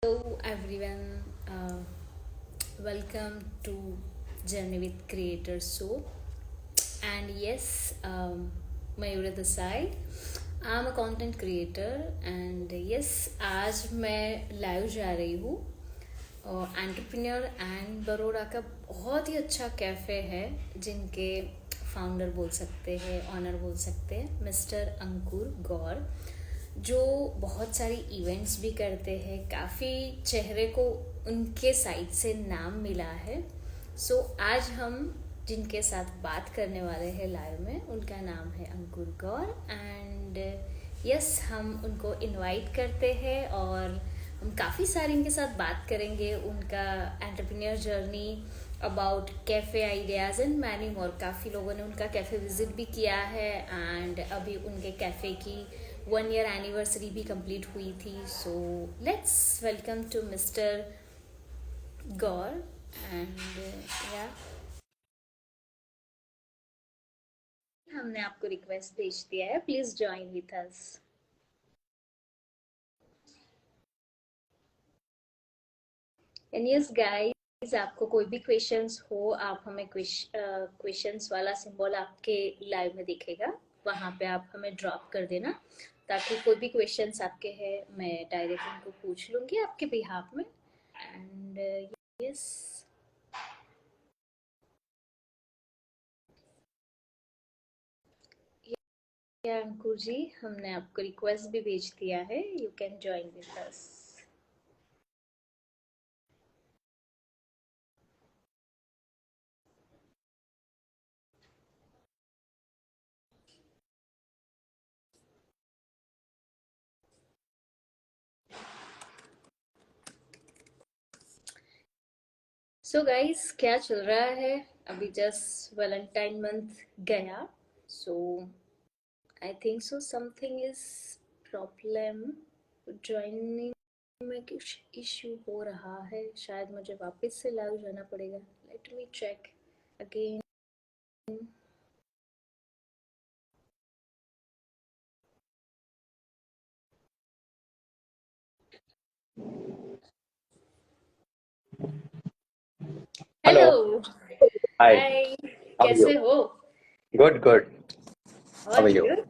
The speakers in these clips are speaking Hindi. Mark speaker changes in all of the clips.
Speaker 1: Hello everyone, welcome to Journey with Creator Show. And yes, Mayura Desai. I'm a content creator and yes, आज मैं लाइव जा रही हूँ एंटरप्रेन्योर एंड बरोड़ा का बहुत ही अच्छा कैफ़े है जिनके फाउंडर बोल सकते हैं, ऑनर बोल सकते हैं, मिस्टर अंकुर गौर, जो बहुत सारी इवेंट्स भी करते हैं। काफ़ी चेहरे को उनके साइड से नाम मिला है। आज हम जिनके साथ बात करने वाले हैं लाइव में, उनका नाम है अंकुर गौर एंड यस, हम उनको इनवाइट करते हैं और हम काफ़ी सारी इनके साथ बात करेंगे, उनका entrepreneur journey, about cafe ideas and many more. काफ़ी लोगों ने उनका कैफ़े विजिट भी किया है एंड अभी उनके कैफ़े की 1 ईयर एनिवर्सरी भी कंप्लीट हुई थी। So let's welcome to mister Gaur and या हमने आपको रिक्वेस्ट भेज दिया है, please join with us. And yes guys, आपको कोई भी क्वेश्चंस हो, आप हमें क्वेश्चंस वाला सिंबल आपके लाइव में दिखेगा, वहां पे आप हमें ड्रॉप कर देना, ताकि कोई भी क्वेश्चंस आपके हैं मैं डायरेक्ट उनको पूछ लूंगी आपके बिहाफ में। एंड यस, अंकुर जी, हमने आपको रिक्वेस्ट भी भेज दिया है, you can join with us. So guys, क्या चल रहा है? अभी जस्ट वैलेंटाइन मंथ गया, so I think so something is problem, joining में कुछ इश्यू हो रहा है। शायद मुझे वापस से लाइव जाना पड़ेगा। Let me check again.
Speaker 2: Hello.
Speaker 1: Hello,
Speaker 2: hi.
Speaker 1: Hi,
Speaker 2: how are you?
Speaker 1: कैसे हो?
Speaker 2: Good good. हाउ
Speaker 1: और
Speaker 2: are you?
Speaker 1: Good.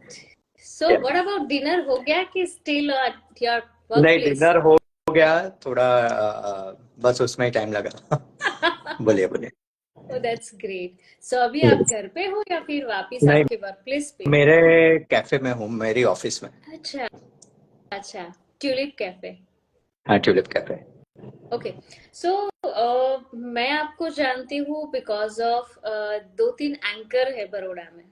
Speaker 1: So what about dinner, हो गया कि स्टिल एट योर वर्क
Speaker 2: नहीं,
Speaker 1: प्लेस?
Speaker 2: डिनर हो गया। थोड़ा बस उसमें ही टाइम लगा। बोलिए बोलिए।
Speaker 1: Oh that's great. सो अभी आप घर पे हो या फिर वापस
Speaker 2: नहीं,
Speaker 1: आपके वर्क प्लेस पे?
Speaker 2: मेरे कैफे में हूँ, मेरी ऑफिस में।
Speaker 1: अच्छा, अच्छा, ट्यूलिप कैफे।
Speaker 2: हाँ, ट्यूलिप कैफे।
Speaker 1: ओके। सो मैं आपको जानती हूँ बिकॉज ऑफ दो तीन एंकर है बड़ौदा में,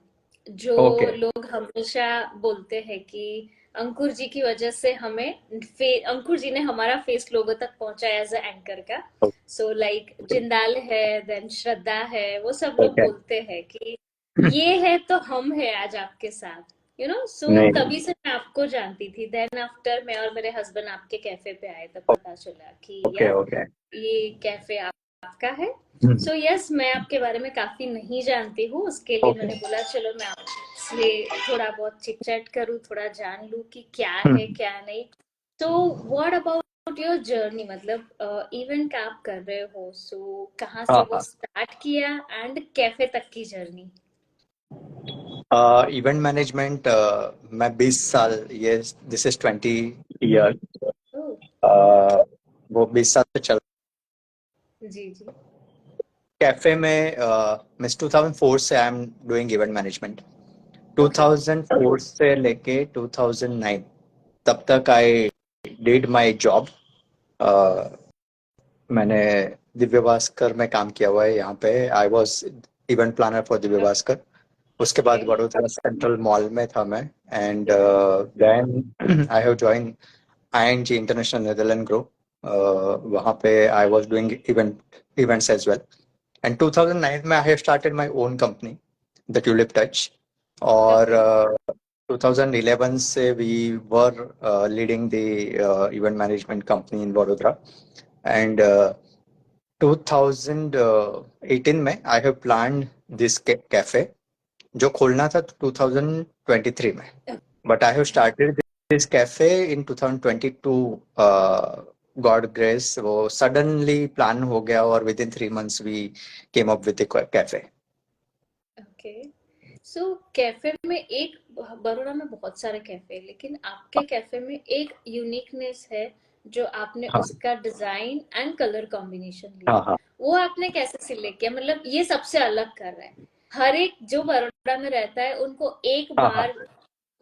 Speaker 1: जो
Speaker 2: ओके
Speaker 1: लोग हमेशा बोलते हैं कि अंकुर जी की वजह से अंकुर जी ने हमारा फेस लोगों तक पहुंचाया एज अ एंकर का। सो लाइक जिंदाल है, देन श्रद्धा है, वो सब लोग
Speaker 2: ओके।
Speaker 1: बोलते हैं कि ये है तो हम है आज आपके साथ, सो
Speaker 2: नहीं
Speaker 1: तभी से मैं आपको जानती थी। देन आफ्टर मैं और मेरे हस्बैंड आपके कैफे पे आए, तब पता चला कि
Speaker 2: ओके
Speaker 1: या
Speaker 2: ओके।
Speaker 1: ये कैफे आपका है। सो यस, मैं आपके बारे में काफी नहीं जानती हूँ, उसके लिए
Speaker 2: ओके।
Speaker 1: मैंने बोला चलो मैं आपसे थोड़ा बहुत चिट चैट करूँ, थोड़ा जान लूँ कि क्या है क्या नहीं। तो व्हाट अबाउट योर जर्नी, मतलब इवेंट का आप कर रहे हो, सो कहाँ से
Speaker 2: हाँ
Speaker 1: वो
Speaker 2: हाँ।
Speaker 1: स्टार्ट किया एंड कैफे तक की जर्नी?
Speaker 2: इवेंट मैनेजमेंट, मैं 20 साल, ये दिस इज 20 ईयर।
Speaker 1: ओह,
Speaker 2: वो 20 साल से चल
Speaker 1: जी जी।
Speaker 2: कैफे में। मिस 2004 से आई am doing event management.
Speaker 1: Okay.
Speaker 2: 2004 से लेके 2009 तब तक आई डिड माय जॉब। मैंने दिव्य भास्कर में काम किया हुआ है। यहाँ पे I was event planner for Divya Bhaskar. उसके बाद
Speaker 1: ओके।
Speaker 2: बड़ोदरा सेंट्रल मॉल में था मैं। And then I have join ING international Netherland group. वहाँ पे I was doing events as well. And 2009 में I have started my own company, the tulip touch. और
Speaker 1: ओके।
Speaker 2: 2011 से we were leading the event management company in Vadodara. And 2018 में I have planned this cafe, जो खोलना था 2023 में। But I have started this cafe in 2022 God grace वो सडनली प्लान हो गया और within 3 months we came up with cafe.
Speaker 1: Okay. So cafe में एक, बड़ौदा में बहुत सारे कैफे हैं, लेकिन आपके कैफे में एक यूनिकनेस है जो आपने
Speaker 2: हाँ
Speaker 1: उसका डिजाइन एंड कलर कॉम्बिनेशन लिया।
Speaker 2: हाँ हाँ
Speaker 1: वो आपने कैसे सिलेक्ट किया, मतलब ये सबसे अलग कर रहा है। हर एक जो बड़ौदा में रहता है उनको एक
Speaker 2: हाँ हाँ।
Speaker 1: बार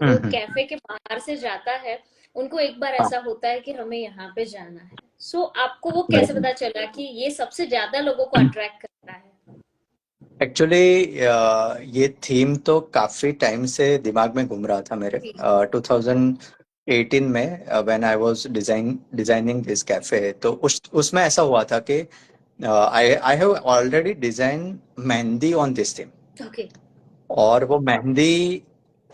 Speaker 1: वो
Speaker 2: हम्म।
Speaker 1: कैफे के बाहर से जाता है, उनको एक बार
Speaker 2: हाँ
Speaker 1: ऐसा होता है कि हमें यहाँ पे जाना है। सो आपको वो कैसे
Speaker 2: नहीं,
Speaker 1: पता चला कि ये सबसे ज्यादा लोगों को अट्रैक्ट करता है?
Speaker 2: एक्चुअली ये थीम तो काफी टाइम से दिमाग में घूम रहा था मेरे।
Speaker 1: जी।
Speaker 2: 2018 में when I was designing this cafe, तो उस उसमें ऐसा हुआ था कि I I have already design mehndi on this theme.
Speaker 1: Okay.
Speaker 2: और वो मेहंदी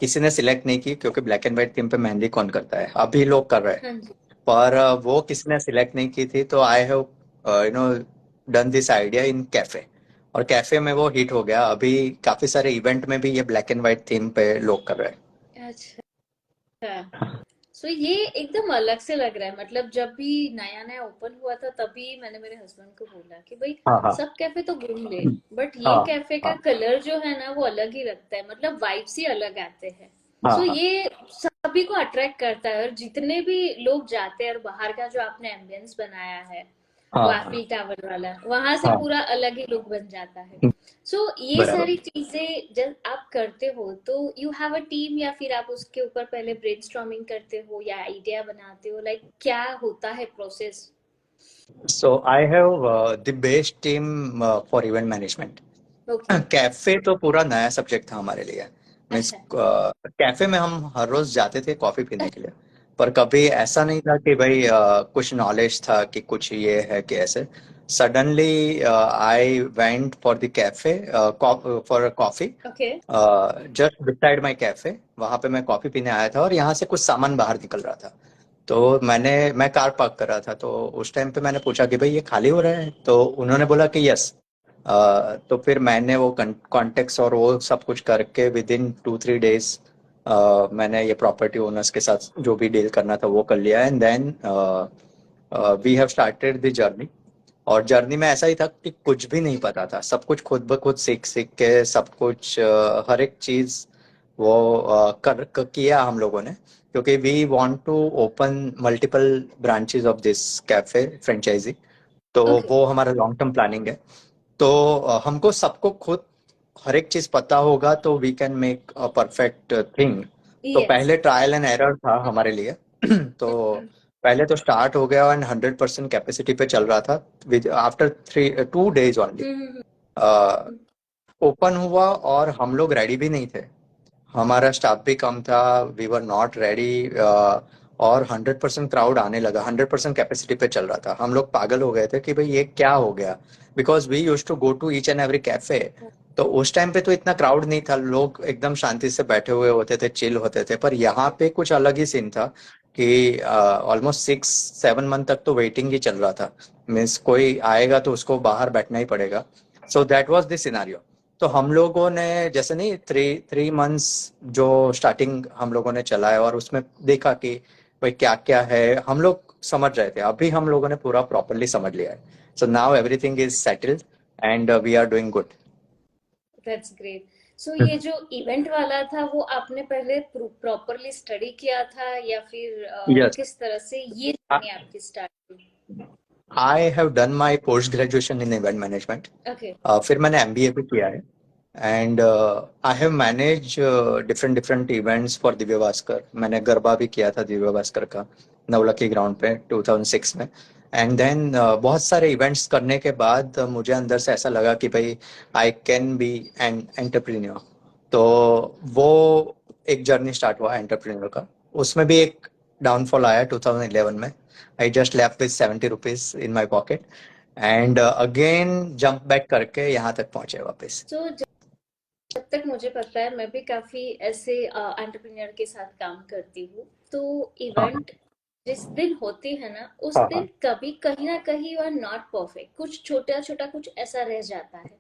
Speaker 2: किसी ने सिलेक्ट नहीं की, क्योंकि ब्लैक एंड व्हाइट थीम पे मेहंदी कौन करता है, अभी लोग कर रहे हैं।
Speaker 1: हाँ जी।
Speaker 2: पर वो किसी ने सिलेक्ट नहीं की थी, तो I have no done this idea in cafe. और कैफे में वो हिट हो गया, अभी काफी सारे इवेंट में भी ये ब्लैक एंड व्हाइट थीम पे लोग कर रहे
Speaker 1: अच्छा। सो ये एकदम अलग से लग रहा है, मतलब जब भी नया नया ओपन हुआ था तभी मैंने मेरे हस्बैंड को बोला कि भाई
Speaker 2: हैं। हाँ हाँ
Speaker 1: सब कैफे तो घूम ले, बट ये
Speaker 2: हाँ
Speaker 1: कैफे का
Speaker 2: हाँ
Speaker 1: कलर जो है ना वो अलग ही लगता है, मतलब वाइब्स ही अलग आते हैं।
Speaker 2: हाँ
Speaker 1: सो
Speaker 2: हाँ
Speaker 1: ये सभी को अट्रैक्ट करता है, और जितने भी लोग जाते हैं, और बाहर का जो आपने एम्बियंस बनाया है वो
Speaker 2: हाँ
Speaker 1: एफिल टावर वाला, वहां से
Speaker 2: हाँ।
Speaker 1: पूरा अलग ही लुक बन जाता है। सो ये
Speaker 2: बराबर।
Speaker 1: सारी चीजें जब आप करते हो तो यू हैव अ टीम, या फिर आप उसके ऊपर पहले ब्रेनस्टॉर्मिंग करते हो या आइडिया बनाते हो, लाइक क्या होता है process?
Speaker 2: So I have the best team for event management.
Speaker 1: Okay.
Speaker 2: Cafe तो पूरा नया सब्जेक्ट था हमारे लिए। मीन्स
Speaker 1: अच्छा।
Speaker 2: कैफे में हम हर रोज जाते थे कॉफी पीने के लिए, पर कभी ऐसा नहीं था कि भाई कुछ नॉलेज था कि कुछ ये है कि ऐसे। Suddenly I went for the cafe for coffee
Speaker 1: okay.
Speaker 2: Just beside my cafe. वहां पे मैं कॉफी पीने आया था और यहाँ से कुछ सामान बाहर निकल रहा था। तो मैं कार पार्क कर रहा था, तो उस टाइम पे मैंने पूछा कि भाई ये खाली हो रहा है, तो उन्होंने बोला कि यस। तो फिर मैंने वो कॉन्टेक्ट्स और वो सब कुछ करके विद इन 2-3 डेज मैंने ये प्रॉपर्टी ओनर्स के साथ जो भी डील करना था वो कर लिया, and then we have started the journey. और जर्नी में ऐसा ही था कि कुछ भी नहीं पता था, सब कुछ खुद ब खुद सीख सीख के सब कुछ हर एक चीज वो किया हम लोगों ने। क्योंकि we want to open multiple branches of this cafe franchisee, तो
Speaker 1: ओके।
Speaker 2: वो हमारा लॉन्ग टर्म प्लानिंग है। तो हमको सबको खुद हर एक चीज पता होगा तो we can make a perfect thing. तो
Speaker 1: यस।
Speaker 2: पहले ट्रायल एंड एरर था हमारे लिए। तो पहले तो स्टार्ट हो गया एंड 100% कैपेसिटी पे चल रहा था। With after 2 days only open हुआ, और हम लोग रेडी भी नहीं थे, हमारा स्टाफ भी कम था, वी वर नॉट रेडी। और 100% क्राउड आने लगा, 100% कैपेसिटी पे चल रहा था, हम लोग पागल हो गए थे कि भाई ये क्या हो गया। Because we use to go to each and every cafe. तो उस टाइम पे तो इतना क्राउड नहीं था, लोग एकदम शांति से बैठे हुए होते थे, चिल होते थे। पर यहाँ पे कुछ अलग ही सीन था कि ऑलमोस्ट 6-7 मंथ तक तो वेटिंग ही चल रहा था। मीन्स कोई आएगा तो उसको बाहर बैठना ही पड़ेगा। So that was the scenario. तो हम लोगों ने जैसे नहीं, थ्री थ्री मंथ्स जो स्टार्टिंग हम लोगों ने चलाया, और उसमें देखा कि भाई क्या क्या है, हम लोग समझ रहे थे, अभी हम लोगों ने पूरा प्रॉपरली समझ लिया है। So now everything is settled and we are doing good.
Speaker 1: That's great. So ये जो इवेंट वाला था वो आपने पहले प्रॉपरली स्टडी किया था, या फिर
Speaker 2: यस,
Speaker 1: किस तरह से ये जर्नी आपकी स्टार्ट हुई?
Speaker 2: आई have done my post graduation in event management.
Speaker 1: Okay.
Speaker 2: फिर मैंने एमबीए भी किया है, and I have manage different different events for Divya Bhaskar. मैंने गरबा भी किया था दिव्य भास्कर का, नवलखी ग्राउंड पे 2006 में। एंड देन बहुत सारे इवेंट्स करने के बाद मुझे अंदर से ऐसा लगा कि भाई I can be an entrepreneur. तो वो एक जर्नी स्टार्ट हुआ एंटरप्रेन्योर का। उसमें भी एक डाउनफॉल आया 2011 में। I just left with 70 rupees in my pocket, and again jump back करके यहाँ तक पहुंचे वापस।
Speaker 1: सो जब तक मुझे पता है मैं भी काफी ऐसे एंटरप्रेन्योर के साथ काम करती हूँ, तो
Speaker 2: हाँ
Speaker 1: इवेंट जिस दिन होती है ना उस
Speaker 2: हाँ हाँ
Speaker 1: दिन कभी कहीं ना कहीं यू आर नॉट परफेक्ट, कुछ छोटा छोटा कुछ ऐसा रह जाता है।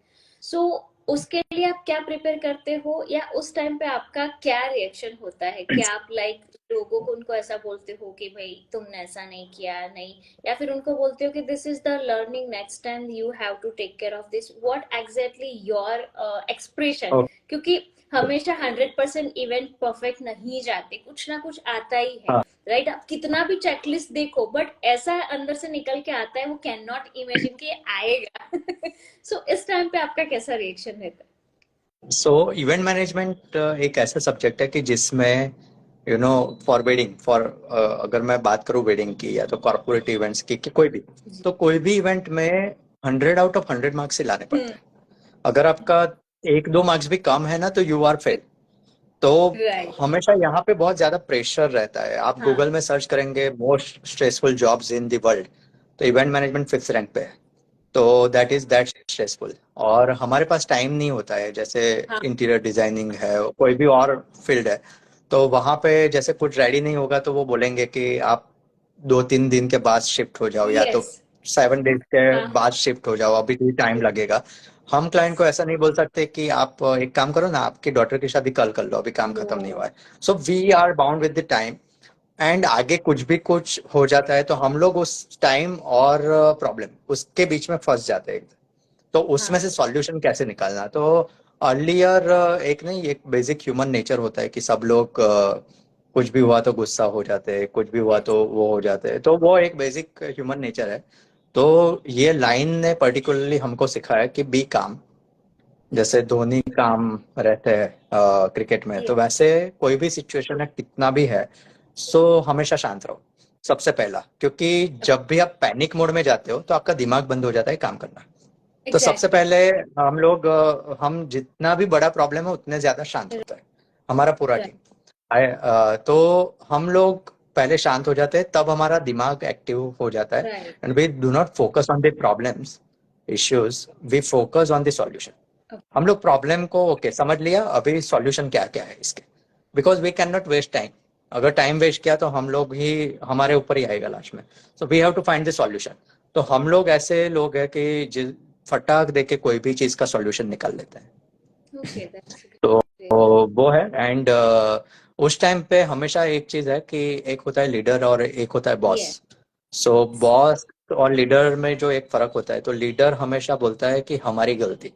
Speaker 1: सो उसके लिए आप क्या प्रिपेयर करते हो, या उस टाइम पे आपका क्या रिएक्शन होता है? क्या आप लाइक लोगों को उनको ऐसा बोलते हो कि भाई तुमने ऐसा नहीं किया, नहीं, या फिर उनको बोलते हो कि this is the learning, next time you have to take care of this, what exactly your expression?
Speaker 2: Okay.
Speaker 1: क्योंकि हमेशा 100% इवेंट परफेक्ट नहीं जाते, कुछ ना कुछ आता ही है,
Speaker 2: हाँ।
Speaker 1: राइट? आप कितना भी चेकलिस्ट देखो, बट ऐसा अंदर से निकल के आता है, वो कैन नॉट इमेजिन कि ये आएगा। सो इस टाइम पे आपका कैसा रिएक्शन रहता
Speaker 2: सो इवेंट मैनेजमेंट एक ऐसा सब्जेक्ट है कि जिसमें फॉर वेडिंग, फॉर अगर मैं बात करूँ वेडिंग की या तो कॉर्पोरेट इवेंट्स की, कि कोई भी,
Speaker 1: है जी?
Speaker 2: तो कोई भी इवेंट में 100 आउट ऑफ 100 मार्क्स ही लाने पड़ते
Speaker 1: हम्म।
Speaker 2: हैं। अगर आपका एक दो मार्क्स भी कम है ना, तो यू आर फेल। तो
Speaker 1: राइट।
Speaker 2: हमेशा यहाँ पे बहुत ज्यादा प्रेशर रहता है। आप
Speaker 1: हाँ।
Speaker 2: गूगल में सर्च करेंगे most stressful jobs in the world, तो इवेंट मैनेजमेंट 5th रैंक पे है। तो दैट स्ट्रेसफुल। और हमारे पास टाइम नहीं होता है, जैसे
Speaker 1: हाँ।
Speaker 2: इंटीरियर डिजाइनिंग है, कोई भी और फील्ड है, तो वहां पे जैसे कुछ रेडी नहीं होगा तो वो बोलेंगे कि आप 2-3 दिन के बाद शिफ्ट हो जाओ, या तो
Speaker 1: यस।
Speaker 2: 7 डेज के
Speaker 1: हाँ।
Speaker 2: बाद शिफ्ट हो जाओ, अभी भी टाइम लगेगा। हम क्लाइंट को ऐसा नहीं बोल सकते कि आप एक काम करो ना, आपकी डॉटर की शादी कल कर लो, अभी काम
Speaker 1: नो।
Speaker 2: खत्म नहीं हुआ है। So we are bound with the time. And आगे कुछ भी कुछ हो जाता है तो हम लोग उस टाइम और प्रॉब्लम उसके बीच में फंस जाते हैं। तो उसमें
Speaker 1: हाँ।
Speaker 2: से सॉल्यूशन कैसे निकालना, तो अर्लियर एक नहीं, एक बेसिक ह्यूमन नेचर होता है कि सब लोग कुछ भी हुआ तो गुस्सा हो जाते हैं, कुछ भी हुआ
Speaker 1: यस।
Speaker 2: तो वो हो जाते हैं, तो वो एक बेसिक ह्यूमन नेचर है। तो ये लाइन ने पर्टिकुलरली हमको सिखाया कि बी काम। जैसे धोनी काम रहते हैं क्रिकेट में, तो
Speaker 1: यस।
Speaker 2: वैसे कोई भी सिचुएशन है कितना भी है, सो हमेशा शांत रहो। सबसे पहला, क्योंकि जब भी आप पैनिक मोड में जाते हो तो आपका दिमाग बंद हो जाता है काम करना। तो सबसे
Speaker 1: एग्जैक्टली।
Speaker 2: पहले हम लोग हम जितना भी बड़ा प्रॉब्लम है उतने ज्यादा शांत होता है हमारा पूरा
Speaker 1: राइट।
Speaker 2: टीम। तो हम लोग पहले शांत हो जाते हैं, तब हमारा दिमाग एक्टिव हो जाता है।
Speaker 1: Right.
Speaker 2: And we do not focus on the problems, issues, we focus on the solution. हम लोग प्रॉब्लम को ओके समझ लिया, अभी सॉल्यूशन क्या क्या है इसके, because we can not waste time. अगर टाइम वेस्ट किया तो हम लोग ही, हमारे ऊपर ही आएगा लास्ट में। So we have to find the solution. तो हम लोग ऐसे लोग हैं कि जिस फटाक दे के कोई भी चीज का सॉल्यूशन निकाल लेते हैं।
Speaker 1: ओके, दैट्स
Speaker 2: तो
Speaker 1: ग्रेट।
Speaker 2: वो है। एंड उस टाइम पे हमेशा एक चीज है कि एक होता है लीडर और एक होता है बॉस।
Speaker 1: यस।
Speaker 2: सो बॉस और लीडर में जो एक फर्क होता है, तो लीडर हमेशा बोलता है कि हमारी गलती,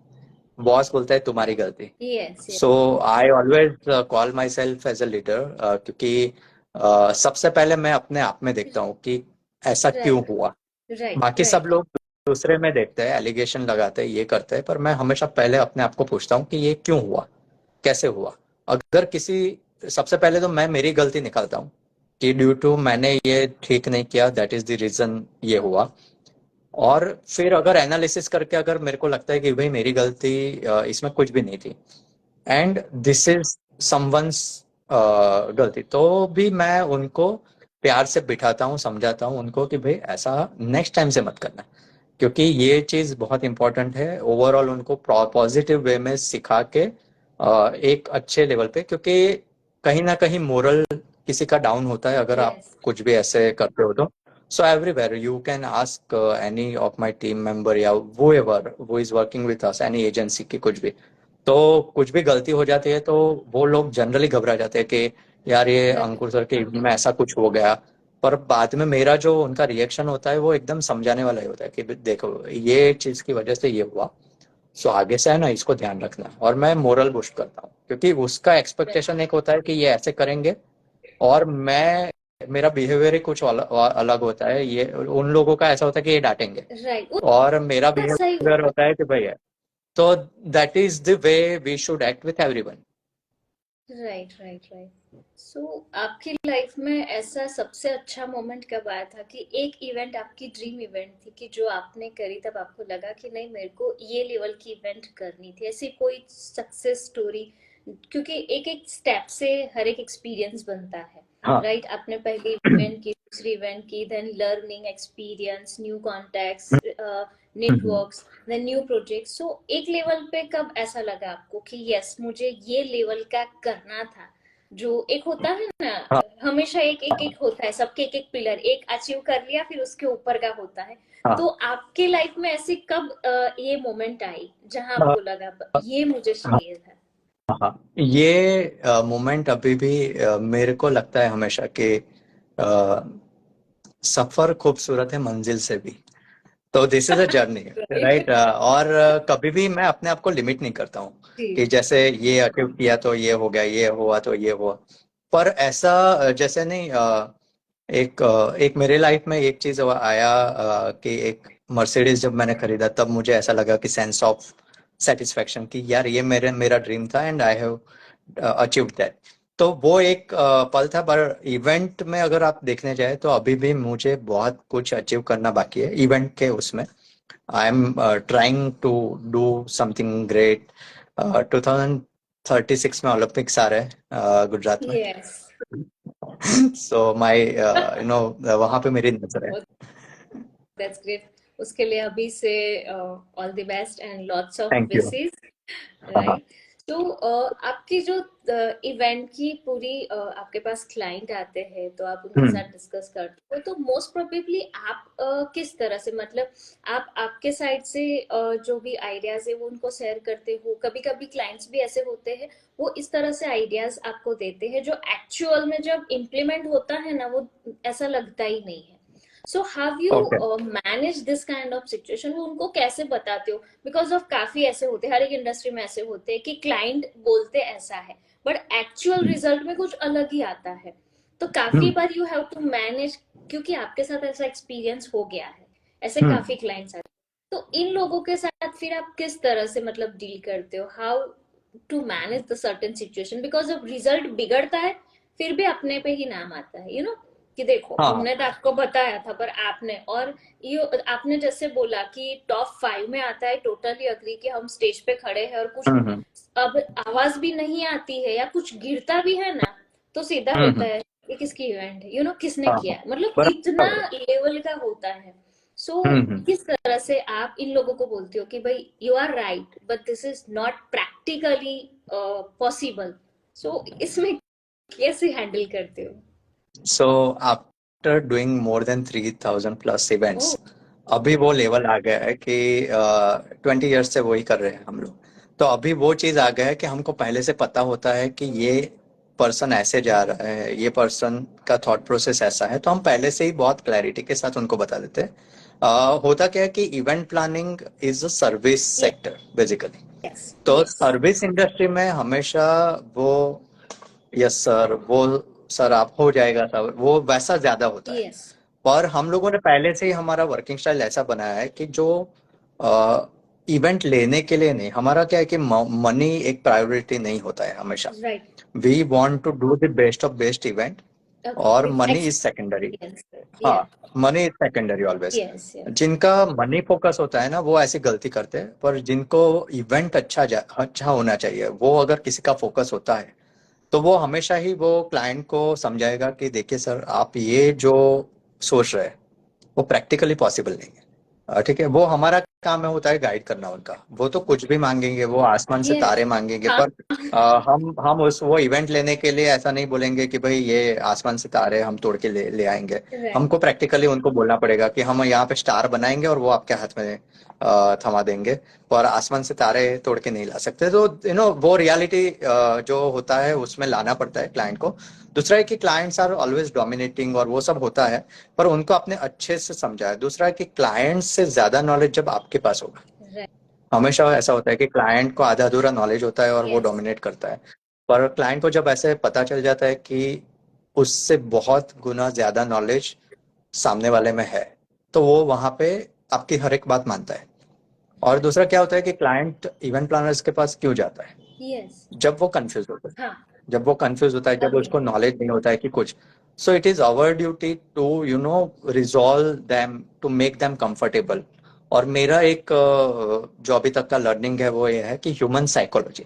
Speaker 2: बॉस बोलता है तुम्हारी गलती।
Speaker 1: Yes.
Speaker 2: So I always call myself as a leader, क्योंकि सबसे पहले मैं अपने आप में देखता हूँ कि ऐसा क्यों
Speaker 1: राइट।
Speaker 2: हुआ।
Speaker 1: राइट।
Speaker 2: बाकी सब
Speaker 1: राइट।
Speaker 2: लोग दूसरे में देखते हैं, एलिगेशन लगाते हैं, ये करते हैं, पर मैं हमेशा पहले अपने आप को पूछता हूँ कि ये क्यों हुआ, कैसे हुआ। अगर किसी, सबसे पहले तो मैं मेरी गलती निकालता हूँ कि ड्यू टू मैंने ये ठीक नहीं किया, दैट इज द रीजन ये हुआ। और फिर अगर एनालिसिस करके अगर मेरे को लगता है कि भाई मेरी गलती इसमें कुछ भी नहीं थी, एंड दिस इज समवंस गलती, तो भी मैं उनको प्यार से बिठाता हूँ, समझाता हूँ उनको कि भाई ऐसा नेक्स्ट टाइम से मत करना। क्योंकि ये चीज बहुत इंपॉर्टेंट है ओवरऑल, उनको पॉजिटिव वे में सिखा के एक अच्छे लेवल पे, क्योंकि कहीं ना कहीं मोरल किसी का डाउन होता है अगर आप
Speaker 1: यस।
Speaker 2: कुछ भी ऐसे करते हो तो। So everywhere you can ask any of my team member या वो एवर वो is working with us, any agency की कुछ भी, तो कुछ भी गलती हो जाती है तो वो लोग जनरली घबरा जाते हैं कि यार ये
Speaker 1: राइट।
Speaker 2: अंकुर सर के इवेंट में ऐसा कुछ हो गया। पर बाद में मेरा जो उनका रिएक्शन होता है वो एकदम समझाने वाला ही होता है कि देखो ये चीज की वजह से ये हुआ, सो आगे से है ना इसको ध्यान रखना। और मैं मोरल बूस्ट करता हूँ, क्योंकि उसका एक्सपेक्टेशन एक होता है कि ये ऐसे करेंगे, और मैं, मेरा बिहेवियर ही कुछ अलग होता है। ये उन लोगों का ऐसा होता है कि ये डांटेंगे,
Speaker 1: राइट।
Speaker 2: और मेरा
Speaker 1: उतना सही
Speaker 2: बिहेवियर
Speaker 1: होता
Speaker 2: होता है कि भैया, तो that is the way we should act with everyone.
Speaker 1: है। राइट। राइट। राइट। सो आपकी लाइफ में ऐसा सबसे अच्छा मोमेंट कब आया था कि एक इवेंट आपकी ड्रीम इवेंट थी, कि जो आपने करी तब आपको लगा कि नहीं, मेरे को ये लेवल की इवेंट करनी थी, ऐसी कोई सक्सेस स्टोरी? क्योंकि एक एक स्टेप से हर एक एक्सपीरियंस बनता है,
Speaker 2: हाँ।
Speaker 1: राइट? आपने पहली इवेंट की, दूसरी इवेंट की, then learning experience, new contacts, networks, then new project. So एक लेवल पे कब ऐसा लगा आपको कि यस, मुझे ये लेवल का करना था? जो एक होता है ना,
Speaker 2: हाँ
Speaker 1: हमेशा एक एक
Speaker 2: हाँ
Speaker 1: एक होता है, सबके एक एक पिलर, एक अचीव कर लिया फिर उसके ऊपर का होता है।
Speaker 2: हाँ
Speaker 1: तो आपके लाइफ में ऐसे कब ये मोमेंट आई जहां
Speaker 2: हाँ
Speaker 1: आपको लगा ये मुझे चाहिए था?
Speaker 2: हाँ। ये मोमेंट अभी भी मेरे को लगता है हमेशा कि सफर खूबसूरत है मंजिल से भी। तो this is a journey, right.
Speaker 1: Right.
Speaker 2: और कभी भी मैं अपने आप को लिमिट नहीं करता हूँ कि
Speaker 1: जी।
Speaker 2: जैसे ये अचीव किया तो ये हो गया, ये हुआ तो ये हुआ। पर ऐसा जैसे नहीं, एक मेरे लाइफ में एक चीज आया कि एक मर्सिडीज जब मैंने खरीदा तब मुझे ऐसा लगा कि सेंस ऑफ सेटिस्फेक्शन कि यार ये मेरा ड्रीम था and I have achieved that. तो वो एक पल था। पर इवेंट में अगर आप देखने जाए तो अभी भी मुझे बहुत कुछ अचीव करना बाकी है इवेंट के उसमें। I am trying to do something great. 2036 में ओलंपिक्स आ रहे हैं गुजरात में।
Speaker 1: यस।
Speaker 2: सो माय वहां पे मेरी नजर है।
Speaker 1: That's great. उसके लिए अभी से all the best and lots of
Speaker 2: thank you.
Speaker 1: Wishes.
Speaker 2: हाँ हाँ।
Speaker 1: राइट। तो आपकी जो इवेंट की पूरी आपके पास क्लाइंट आते हैं तो आप उनके
Speaker 2: हम्म
Speaker 1: साथ डिस्कस करते हो, तो मोस्ट प्रोबेबली आप किस तरह से, मतलब आप आपके साइड से जो भी आइडियाज है वो उनको शेयर करते हो? कभी कभी क्लाइंट्स भी ऐसे होते हैं, वो इस तरह से आइडियाज आपको देते हैं जो एक्चुअल में जब इम्प्लीमेंट होता है ना, वो ऐसा लगता ही नहीं है। So how you
Speaker 2: okay.
Speaker 1: Manage this kind of situation, वो उनको कैसे बताते हो? बिकॉज ऑफ काफी ऐसे होते हैं, हर एक इंडस्ट्री में ऐसे होते हैं कि क्लाइंट बोलते ऐसा है बट एक्चुअल रिजल्ट में कुछ अलग ही आता है। तो काफी
Speaker 2: हम्म
Speaker 1: बार यू हैव टू मैनेज, क्योंकि आपके साथ ऐसा एक्सपीरियंस हो गया है, ऐसे
Speaker 2: हम्म।
Speaker 1: काफी क्लाइंट्स आते हैं, तो इन लोगों के साथ फिर आप किस तरह से मतलब डील करते हो? How to manage the certain situation, because जब रिजल्ट बिगड़ता है फिर भी अपने पे ही नाम आता है, कि देखो
Speaker 2: हाँ।
Speaker 1: हमने तो आपको बताया था पर आपने, और ये आपने जैसे बोला कि टॉप 5 में आता है, टोटली अग्री कि हम स्टेज पे खड़े हैं और कुछ
Speaker 2: हम्म।
Speaker 1: अब आवाज भी नहीं आती है या कुछ गिरता भी है ना, तो सीधा होता
Speaker 2: हम्म।
Speaker 1: है ये किसकी इवेंट है, किसने
Speaker 2: हाँ
Speaker 1: किया
Speaker 2: हाँ।
Speaker 1: है, मतलब इतना
Speaker 2: बराबर है।
Speaker 1: लेवल का होता है। सो
Speaker 2: हम्म।
Speaker 1: किस तरह से आप इन लोगों को बोलते हो कि भाई you are right but this is not practically possible? So इसमें कैसे हैंडल करते हो?
Speaker 2: So after doing more than 3000 plus
Speaker 1: oh.
Speaker 2: Events, अभी वो लेवल आ गया है कि 20 ईयर्स से वही कर रहे हैं हम लोग। तो अभी वो चीज़ आ गया है कि हमको पहले से पता होता है कि ये पर्सन ऐसे जा रहा है, ये पर्सन का थॉट प्रोसेस ऐसा है, तो हम पहले से ही बहुत क्लैरिटी के साथ उनको बता देते हैं। होता क्या है कि event planning is a service sector basically.
Speaker 1: Yes.
Speaker 2: तो
Speaker 1: यस।
Speaker 2: सर्विस इंडस्ट्री में हमेशा वो यस सर, वो सर आप हो जाएगा सर, वो वैसा ज्यादा होता है।
Speaker 1: यस।
Speaker 2: पर हम लोगों ने पहले से ही हमारा वर्किंग स्टाइल ऐसा बनाया है कि जो इवेंट लेने के लिए नहीं, हमारा क्या है कि मनी एक प्रायोरिटी नहीं होता है हमेशा।
Speaker 1: Right.
Speaker 2: We want to do the best of best event
Speaker 1: okay,
Speaker 2: और
Speaker 1: with
Speaker 2: money is secondary.
Speaker 1: Experience.
Speaker 2: हाँ,
Speaker 1: yeah.
Speaker 2: Money is secondary always.
Speaker 1: Yes. Yes.
Speaker 2: जिनका मनी फोकस होता है ना वो ऐसी गलती करते हैं, पर जिनको इवेंट अच्छा होना चाहिए, वो अगर किसी का फोकस होता है तो वो हमेशा ही वो क्लाइंट को समझाएगा कि देखिए सर, आप ये जो सोच रहे हैं वो प्रैक्टिकली पॉसिबल नहीं है। ठीक है, वो हमारा काम है होता है गाइड करना उनका। वो तो कुछ भी मांगेंगे, वो आसमान से
Speaker 1: यस।
Speaker 2: तारे मांगेंगे,
Speaker 1: हाँ।
Speaker 2: पर हम उस वो इवेंट लेने के लिए ऐसा नहीं बोलेंगे कि भाई ये आसमान से तारे हम तोड़ के ले ले आएंगे।
Speaker 1: राइट।
Speaker 2: हमको प्रैक्टिकली उनको बोलना पड़ेगा कि हम यहाँ पे स्टार बनाएंगे और वो आपके हाथ में थमा देंगे, पर आसमान से तारे तोड़ के नहीं ला सकते। तो वो रियलिटी जो होता है उसमें लाना पड़ता है क्लाइंट को। दूसरा है कि क्लाइंट्स आर ऑलवेज डोमिनेटिंग और वो सब होता है, पर उनको अपने अच्छे से समझा है। दूसरा है कि क्लाइंट से ज्यादा नॉलेज जब आपके पास होगा,
Speaker 1: राइट।
Speaker 2: हमेशा ऐसा होता है कि क्लाइंट को आधा अधूरा नॉलेज होता है और वो
Speaker 1: यस।
Speaker 2: डोमिनेट करता है। पर क्लाइंट को जब ऐसे पता चल जाता है कि उससे बहुत गुना ज्यादा नॉलेज सामने वाले में है, तो वो वहां पे आपकी हर एक बात मानता है। और दूसरा क्या होता है कि क्लाइंट इवेंट प्लानर्स के पास क्यों जाता है?
Speaker 1: यस।
Speaker 2: जब वो कंफ्यूज होता है।
Speaker 1: हाँ।
Speaker 2: जब वो कंफ्यूज होता है, जब
Speaker 1: अग्री।
Speaker 2: उसको नॉलेज नहीं होता है कि कुछ। So it is our duty to resolve them, to make them comfortable. और मेरा एक जो अभी तक का लर्निंग है वो ये है कि ह्यूमन साइकोलॉजी।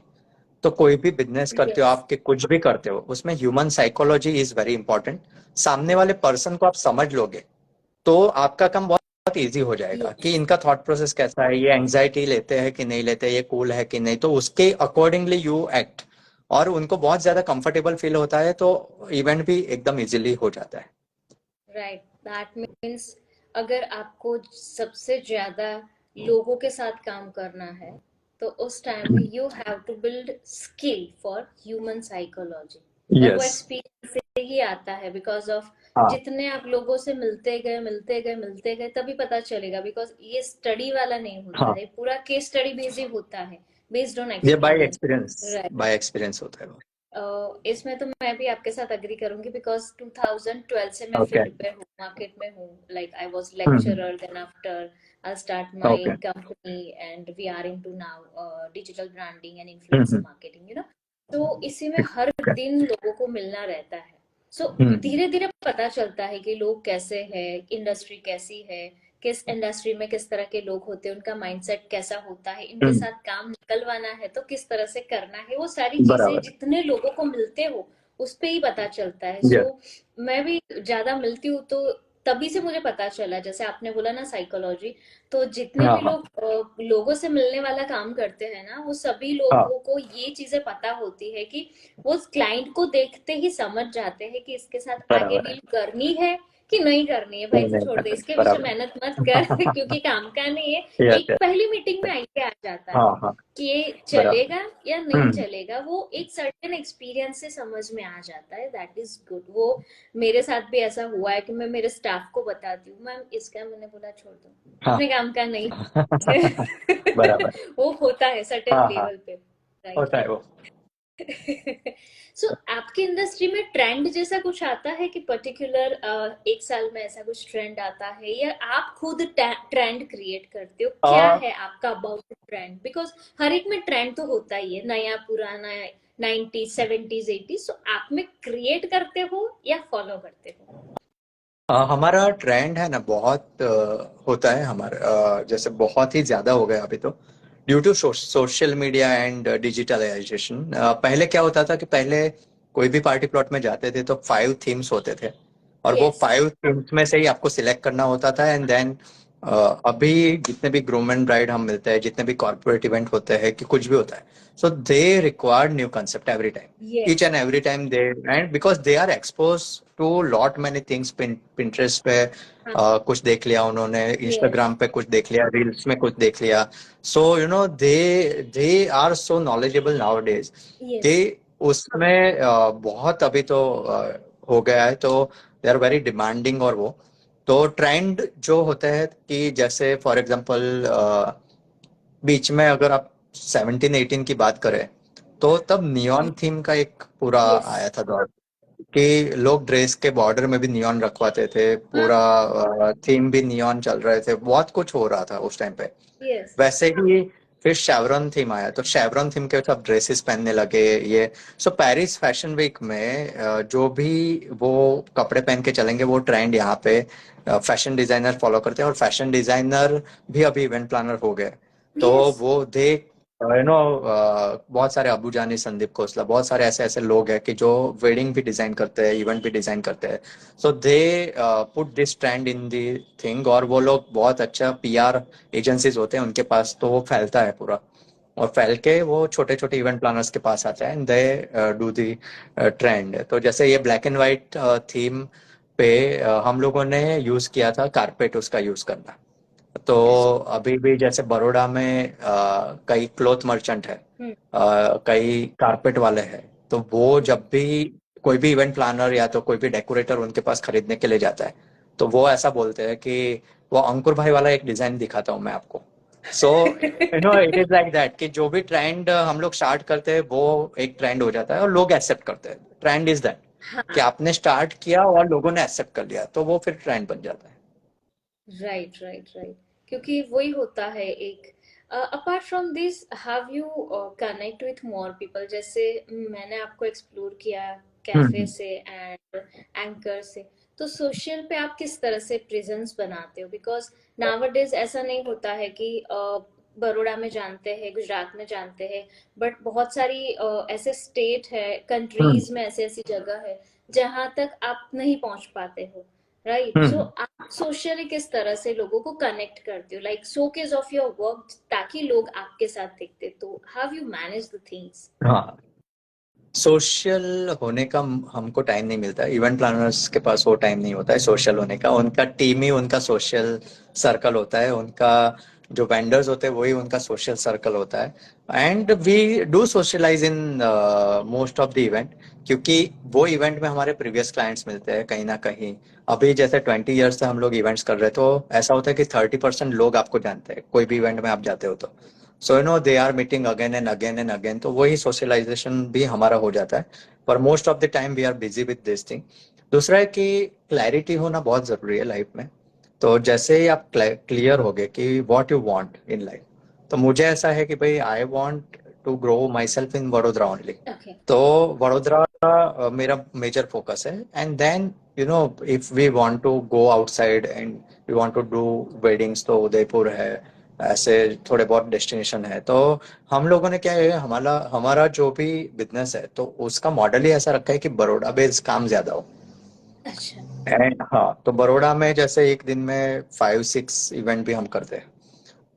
Speaker 2: तो कोई भी बिजनेस करते हो,
Speaker 1: यस।
Speaker 2: आपके कुछ भी करते हो, उसमें human psychology is very important. सामने वाले पर्सन को आप समझ लोगे तो आपका काम बहुत इजी हो जाएगा कि
Speaker 1: यस।
Speaker 2: इनका थॉट प्रोसेस कैसा है, ये एंजाइटी लेते हैं कि नहीं लेते, ये कूल है कि नहीं, तो उसके अकॉर्डिंगली यू एक्ट। और उनको बहुत ज्यादा कंफर्टेबल फील होता है, तो इवेंट भी एकदम इजीली हो जाता है।
Speaker 1: राइट, दैट मीन्स अगर आपको सबसे ज्यादा लोगों के साथ काम करना है तो उस टाइम में you have to build skill for human psychology. और वो
Speaker 2: यस।
Speaker 1: एक्सपीरियंस से ही आता है, बिकॉज ऑफ
Speaker 2: हाँ
Speaker 1: जितने आप लोगों से मिलते गए तभी पता चलेगा। बिकॉज ये स्टडी वाला नहीं होता
Speaker 2: हाँ,
Speaker 1: है, पूरा केस स्टडी बेस्ड होता है, बेस्ड ऑन
Speaker 2: ये
Speaker 1: एक्सपीरियंस। राइट।
Speaker 2: बाय एक्सपीरियंस होता है वो।
Speaker 1: इसमें तो मैं भी आपके साथ अग्री करूंगी, बिकॉज 2012 से मैं
Speaker 2: ओके।
Speaker 1: फील्ड पे हूँ, मार्केट में हूँ। Like I was
Speaker 2: hmm.
Speaker 1: Lecturer, then after I start my
Speaker 2: okay.
Speaker 1: Company and we are into now digital branding and influencer
Speaker 2: hmm.
Speaker 1: Marketing, तो इसी में हर
Speaker 2: ओके।
Speaker 1: दिन लोगों को मिलना रहता है। सो
Speaker 2: हम्म।
Speaker 1: धीरे धीरे पता चलता है कि लोग कैसे हैं, इंडस्ट्री कैसी है, किस इंडस्ट्री में किस तरह के लोग होते हैं, उनका माइंडसेट कैसा होता है, इनके
Speaker 2: हम्म।
Speaker 1: साथ काम निकलवाना है तो किस तरह से करना है। वो सारी चीजें
Speaker 2: बराबर।
Speaker 1: जितने लोगों को मिलते हो उस पे ही पता चलता है।
Speaker 2: यस।
Speaker 1: सो मैं भी ज्यादा मिलती हूँ तो तभी से मुझे पता चला, जैसे आपने बोला ना साइकोलॉजी, तो जितने
Speaker 2: हाँ
Speaker 1: भी
Speaker 2: हाँ
Speaker 1: लोग लोगों से मिलने वाला काम करते हैं ना, वो सभी
Speaker 2: हाँ।
Speaker 1: लोगों को ये चीजें पता होती है कि वो क्लाइंट को देखते ही समझ जाते हैं कि इसके साथ आगे
Speaker 2: बराबर है।
Speaker 1: डील करनी है कि नहीं करनी है। भाई
Speaker 2: नहीं
Speaker 1: तू
Speaker 2: नहीं
Speaker 1: छोड़ दे,
Speaker 2: करते,
Speaker 1: इसके पीछे
Speaker 2: बराबर।
Speaker 1: मेहनत मत कर क्योंकि काम का नहीं है।
Speaker 2: यस
Speaker 1: एक
Speaker 2: यस।
Speaker 1: पहली मीटिंग में आइडिया आ जाता
Speaker 2: हाँ
Speaker 1: है
Speaker 2: हाँ।
Speaker 1: कि ये
Speaker 2: बराबर।
Speaker 1: चलेगा या नहीं
Speaker 2: हम्म।
Speaker 1: चलेगा। वो एक सर्टेन एक्सपीरियंस से समझ में आ जाता है, दैट इज गुड। वो मेरे साथ भी ऐसा हुआ है कि मैं मेरे स्टाफ को बताती हूँ, मैम इसका, मैंने बोला छोड़ दो,
Speaker 2: हाँ।
Speaker 1: अपने काम का नहीं
Speaker 2: बराबर।
Speaker 1: वो होता है सर्टेन
Speaker 2: हाँ हाँ,
Speaker 1: लेवल पे। राइट।
Speaker 2: होता है वो।
Speaker 1: सो आपकी इंडस्ट्री में ट्रेंड जैसा कुछ आता है कि पर्टिकुलर एक साल में ऐसा कुछ ट्रेंड आता है, या आप खुद ट्रेंड क्रिएट करते हो? क्या
Speaker 2: आ,
Speaker 1: है आपका अबाउट ट्रेंड? बिकॉज हर एक में ट्रेंड तो होता ही है, नया पुराना, 90s 70s 80s। सो आप में क्रिएट करते हो या फॉलो करते हो?
Speaker 2: हमारा ट्रेंड है ना, बहुत होता है हमारा, जैसे बहुत ही ज्यादा हो गया अभी तो, due to social media and digitalisation. पहले क्या होता था कि पहले कोई भी पार्टी प्लॉट में जाते थे तो 5 थीम्स होते थे, और वो
Speaker 1: यस।
Speaker 2: 5 थीम्स में से ही आपको सिलेक्ट करना होता था। एंड देन अभी जितने भी ग्रूम एंड ब्राइड हम मिलते हैं, जितने भी कॉर्पोरेट इवेंट होते हैं कि कुछ भी होता है, so they require new concept every time, each
Speaker 1: yes.
Speaker 2: and every time they, and because they are exposed to lot many things, Pinterest पे
Speaker 1: हाँ।
Speaker 2: कुछ देख लिया उन्होंने,
Speaker 1: यस।
Speaker 2: Instagram पे कुछ देख लिया, रील्स में कुछ देख लिया, so you know they are so knowledgeable nowadays
Speaker 1: yes.
Speaker 2: कि उसमें बहुत अभी तो हो गया है, तो दे आर वेरी डिमांडिंग। और वो तो ट्रेंड जो होता है कि जैसे फॉर एग्जांपल बीच में अगर आप 17-18 की बात करें, तो तब नियॉन थीम का एक पूरा
Speaker 1: यस।
Speaker 2: आया था दौर, कि लोग ड्रेस के बॉर्डर में भी नियॉन रखवाते थे,
Speaker 1: हाँ।
Speaker 2: पूरा थीम भी नियॉन चल रहे थे, बहुत कुछ हो रहा था उस टाइम पे।
Speaker 1: यस।
Speaker 2: वैसे ही फिर शेवरॉन थीम आया, तो शेवरॉन थीम के सब ड्रेसेस पहनने लगे ये। सो पेरिस फैशन वीक में जो भी वो कपड़े पहन के चलेंगे, वो ट्रेंड यहाँ पे फैशन डिजाइनर फॉलो करते हैं, और फैशन डिजाइनर भी अभी इवेंट प्लानर हो गए। तो
Speaker 1: यस।
Speaker 2: वो देख यू नो बहुत सारे अबू जानी, संदीप खोसला, बहुत सारे ऐसे ऐसे लोग हैं कि जो वेडिंग भी डिजाइन करते हैं, इवेंट भी डिजाइन करते हैं। So they put this trend in the thing, और वो लोग बहुत अच्छा पीआर एजेंसीज होते हैं उनके पास, तो वो फैलता है पूरा, और फैल के वो छोटे छोटे इवेंट प्लानर्स के पास आता है, and they do the trend. तो जैसे ये ब्लैक एंड वाइट थीम पे हम लोगों ने यूज किया था कारपेट, उसका यूज करना। तो
Speaker 1: यस।
Speaker 2: अभी भी जैसे बड़ौदा में कई क्लोथ मर्चेंट है,
Speaker 1: हम्म।
Speaker 2: कई कारपेट वाले हैं, तो वो जब भी कोई भी इवेंट प्लानर या तो कोई भी डेकोरेटर उनके पास खरीदने के लिए जाता है, तो वो ऐसा बोलते हैं कि वो अंकुर भाई वाला एक डिजाइन दिखाता हूँ मैं आपको। So you know it is like that, कि जो भी ट्रेंड हम लोग स्टार्ट करते हैं वो एक ट्रेंड हो जाता है, और लोग एक्सेप्ट करते हैं। ट्रेंड इज दैट, कि
Speaker 1: हाँ।
Speaker 2: आपने स्टार्ट किया और लोगों ने एक्सेप्ट कर लिया, तो वो फिर ट्रेंड बन जाता है।
Speaker 1: Right, right, right. क्योंकि वही होता है एक। Apart from this, have you connect with more people? जैसे मैंने आपको एक्सप्लोर किया कैफे
Speaker 2: हम्म।
Speaker 1: से एंड एंकर से, तो सोशल पे आप किस तरह से प्रेजेंस बनाते हो? बिकॉज नावरडेज ऐसा नहीं होता है कि बड़ौदा में जानते हैं, गुजरात में जानते हैं, बट बहुत सारी ऐसे स्टेट है,
Speaker 2: हम्म।
Speaker 1: कंट्रीज में ऐसी ऐसी जगह है जहां तक आप नहीं पहुंच पाते हो। राइट। सो
Speaker 2: हम्म।
Speaker 1: आप सोशली किस तरह से लोगों को कनेक्ट करते हो, like showcase of your work, ताकि लोग आपके साथ दिखते? तो how you manage the things?
Speaker 2: हाँ, सोशल होने का हमको टाइम नहीं मिलता है। इवेंट प्लानर्स के पास वो टाइम नहीं होता है सोशल होने का। उनका टीम ही उनका सोशल सर्कल होता है। उनका जो वेंडर्स होते हैं वही उनका सोशल सर्कल होता है। And we do socialise in most of the event, क्योंकि वो इवेंट में हमारे प्रीवियस क्लाइंट्स मिलते हैं कहीं ना कहीं। अभी जैसे 20 ईयर्स से हम लोग इवेंट्स कर रहे हैं, तो ऐसा होता है कि 30% लोग आपको जानते हैं कोई भी इवेंट में आप जाते हो तो। So they are meeting again and again and again, तो वही सोशलाइजेशन भी हमारा हो जाता है। पर most of the time we are busy with this thing. दूसरा है कि क्लैरिटी होना बहुत जरूरी है लाइफ में। तो जैसे ही आप क्लियर हो गए कि what you want in life, तो मुझे ऐसा है कि भाई I want to grow myself in Vadodara only.
Speaker 1: Okay.
Speaker 2: तो वडोदरा मेरा मेजर फोकस है। And then if we want to go outside and we want to do weddings, तो उदयपुर है, ऐसे थोड़े बहुत डेस्टिनेशन है। तो हम लोगों ने क्या है, हमारा हमारा जो भी बिजनेस है तो उसका मॉडल ही ऐसा रखा है कि बड़ौदा बेस्ड काम ज्यादा हो।
Speaker 1: अच्छा।
Speaker 2: एंड हाँ, तो बड़ौदा में जैसे एक दिन में 5-6 इवेंट भी हम करते हैं,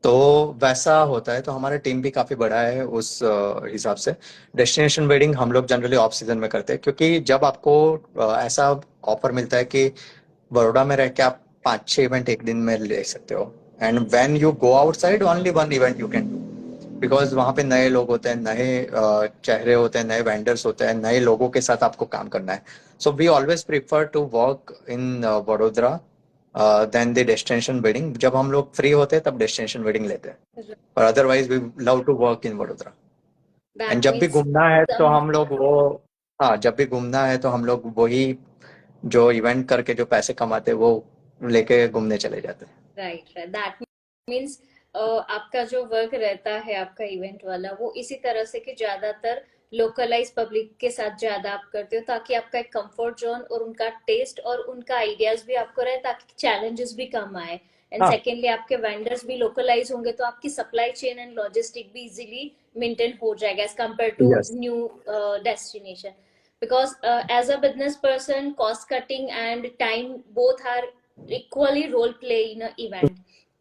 Speaker 2: तो वैसा होता है। तो हमारा टीम भी काफी बड़ा है उस हिसाब से। डेस्टिनेशन वेडिंग हम लोग जनरली ऑफ सीजन में करते हैं, क्योंकि जब आपको ऐसा ऑफर मिलता है कि बड़ौदा में रह के आप 5-6 इवेंट एक दिन में ले सकते हो, and when you go outside only one event you can do, because वहां पे नए लोग होते हैं, नए चेहरे होते हैं, नए वेंडर्स होते हैं, नए लोगों के साथ आपको काम करना है। So we always prefer to work in Vadodara then the destination wedding. जब हम लोग फ्री होते हैं तब डेस्टिनेशन वेडिंग लेते हैं, और otherwise we love to work in Vadodara. And
Speaker 1: That
Speaker 2: जब भी
Speaker 1: means
Speaker 2: घूमना है तो
Speaker 1: some
Speaker 2: हम लोग वो, हाँ, जब भी घूमना है तो हम लोग वही जो इवेंट करके जो पैसे कमाते हैं वो लेके घूमने चले जाते हैं।
Speaker 1: राइट राइट दैट मीन्स आपका जो वर्क रहता है आपका इवेंट वाला वो इसी तरह से कि ज्यादातर लोकलाइज पब्लिक के साथ ज्यादा आप करते हो ताकि आपका एक कंफर्ट जोन और उनका टेस्ट और उनका आइडियाज भी आपको रहे ताकि चैलेंजेस भी कम आए। एंड
Speaker 2: हाँ।
Speaker 1: सेकेंडली आपके वेंडर्स भी लोकलाइज होंगे तो आपकी सप्लाई चेन एंड लॉजिस्टिक भी इजीली मेंटेन हो जाएगा as compare to
Speaker 2: yes.
Speaker 1: New destination. Because as a business person cost cutting and time both are equally role play in a event.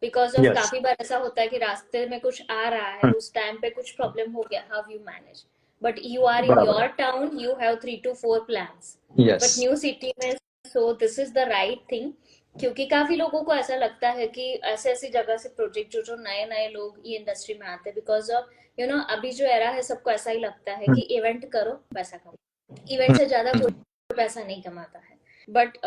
Speaker 1: Because of
Speaker 2: yes.
Speaker 1: काफी बार ऐसा होता है कि रास्ते में कुछ आ रहा है उस टाइम पे कुछ प्रॉब्लम हो गया, how you manage. But you are in
Speaker 2: बराबर
Speaker 1: योर
Speaker 2: है।
Speaker 1: Town, you have 3 to 4 plans.
Speaker 2: Yes.
Speaker 1: But new city में, so this is the right thing. क्योंकि काफी लोगों को ऐसा लगता है कि ऐसे ऐसी जगह से प्रोजेक्ट जो जो नए नए लोग ये इंडस्ट्री में आते हैं बिकॉज ऑफ अभी जो एरा है सबको ऐसा ही लगता है कि इवेंट करो पैसा कमाओ, इवेंट से ज्यादा कोई पैसा नहीं कमाता है। बट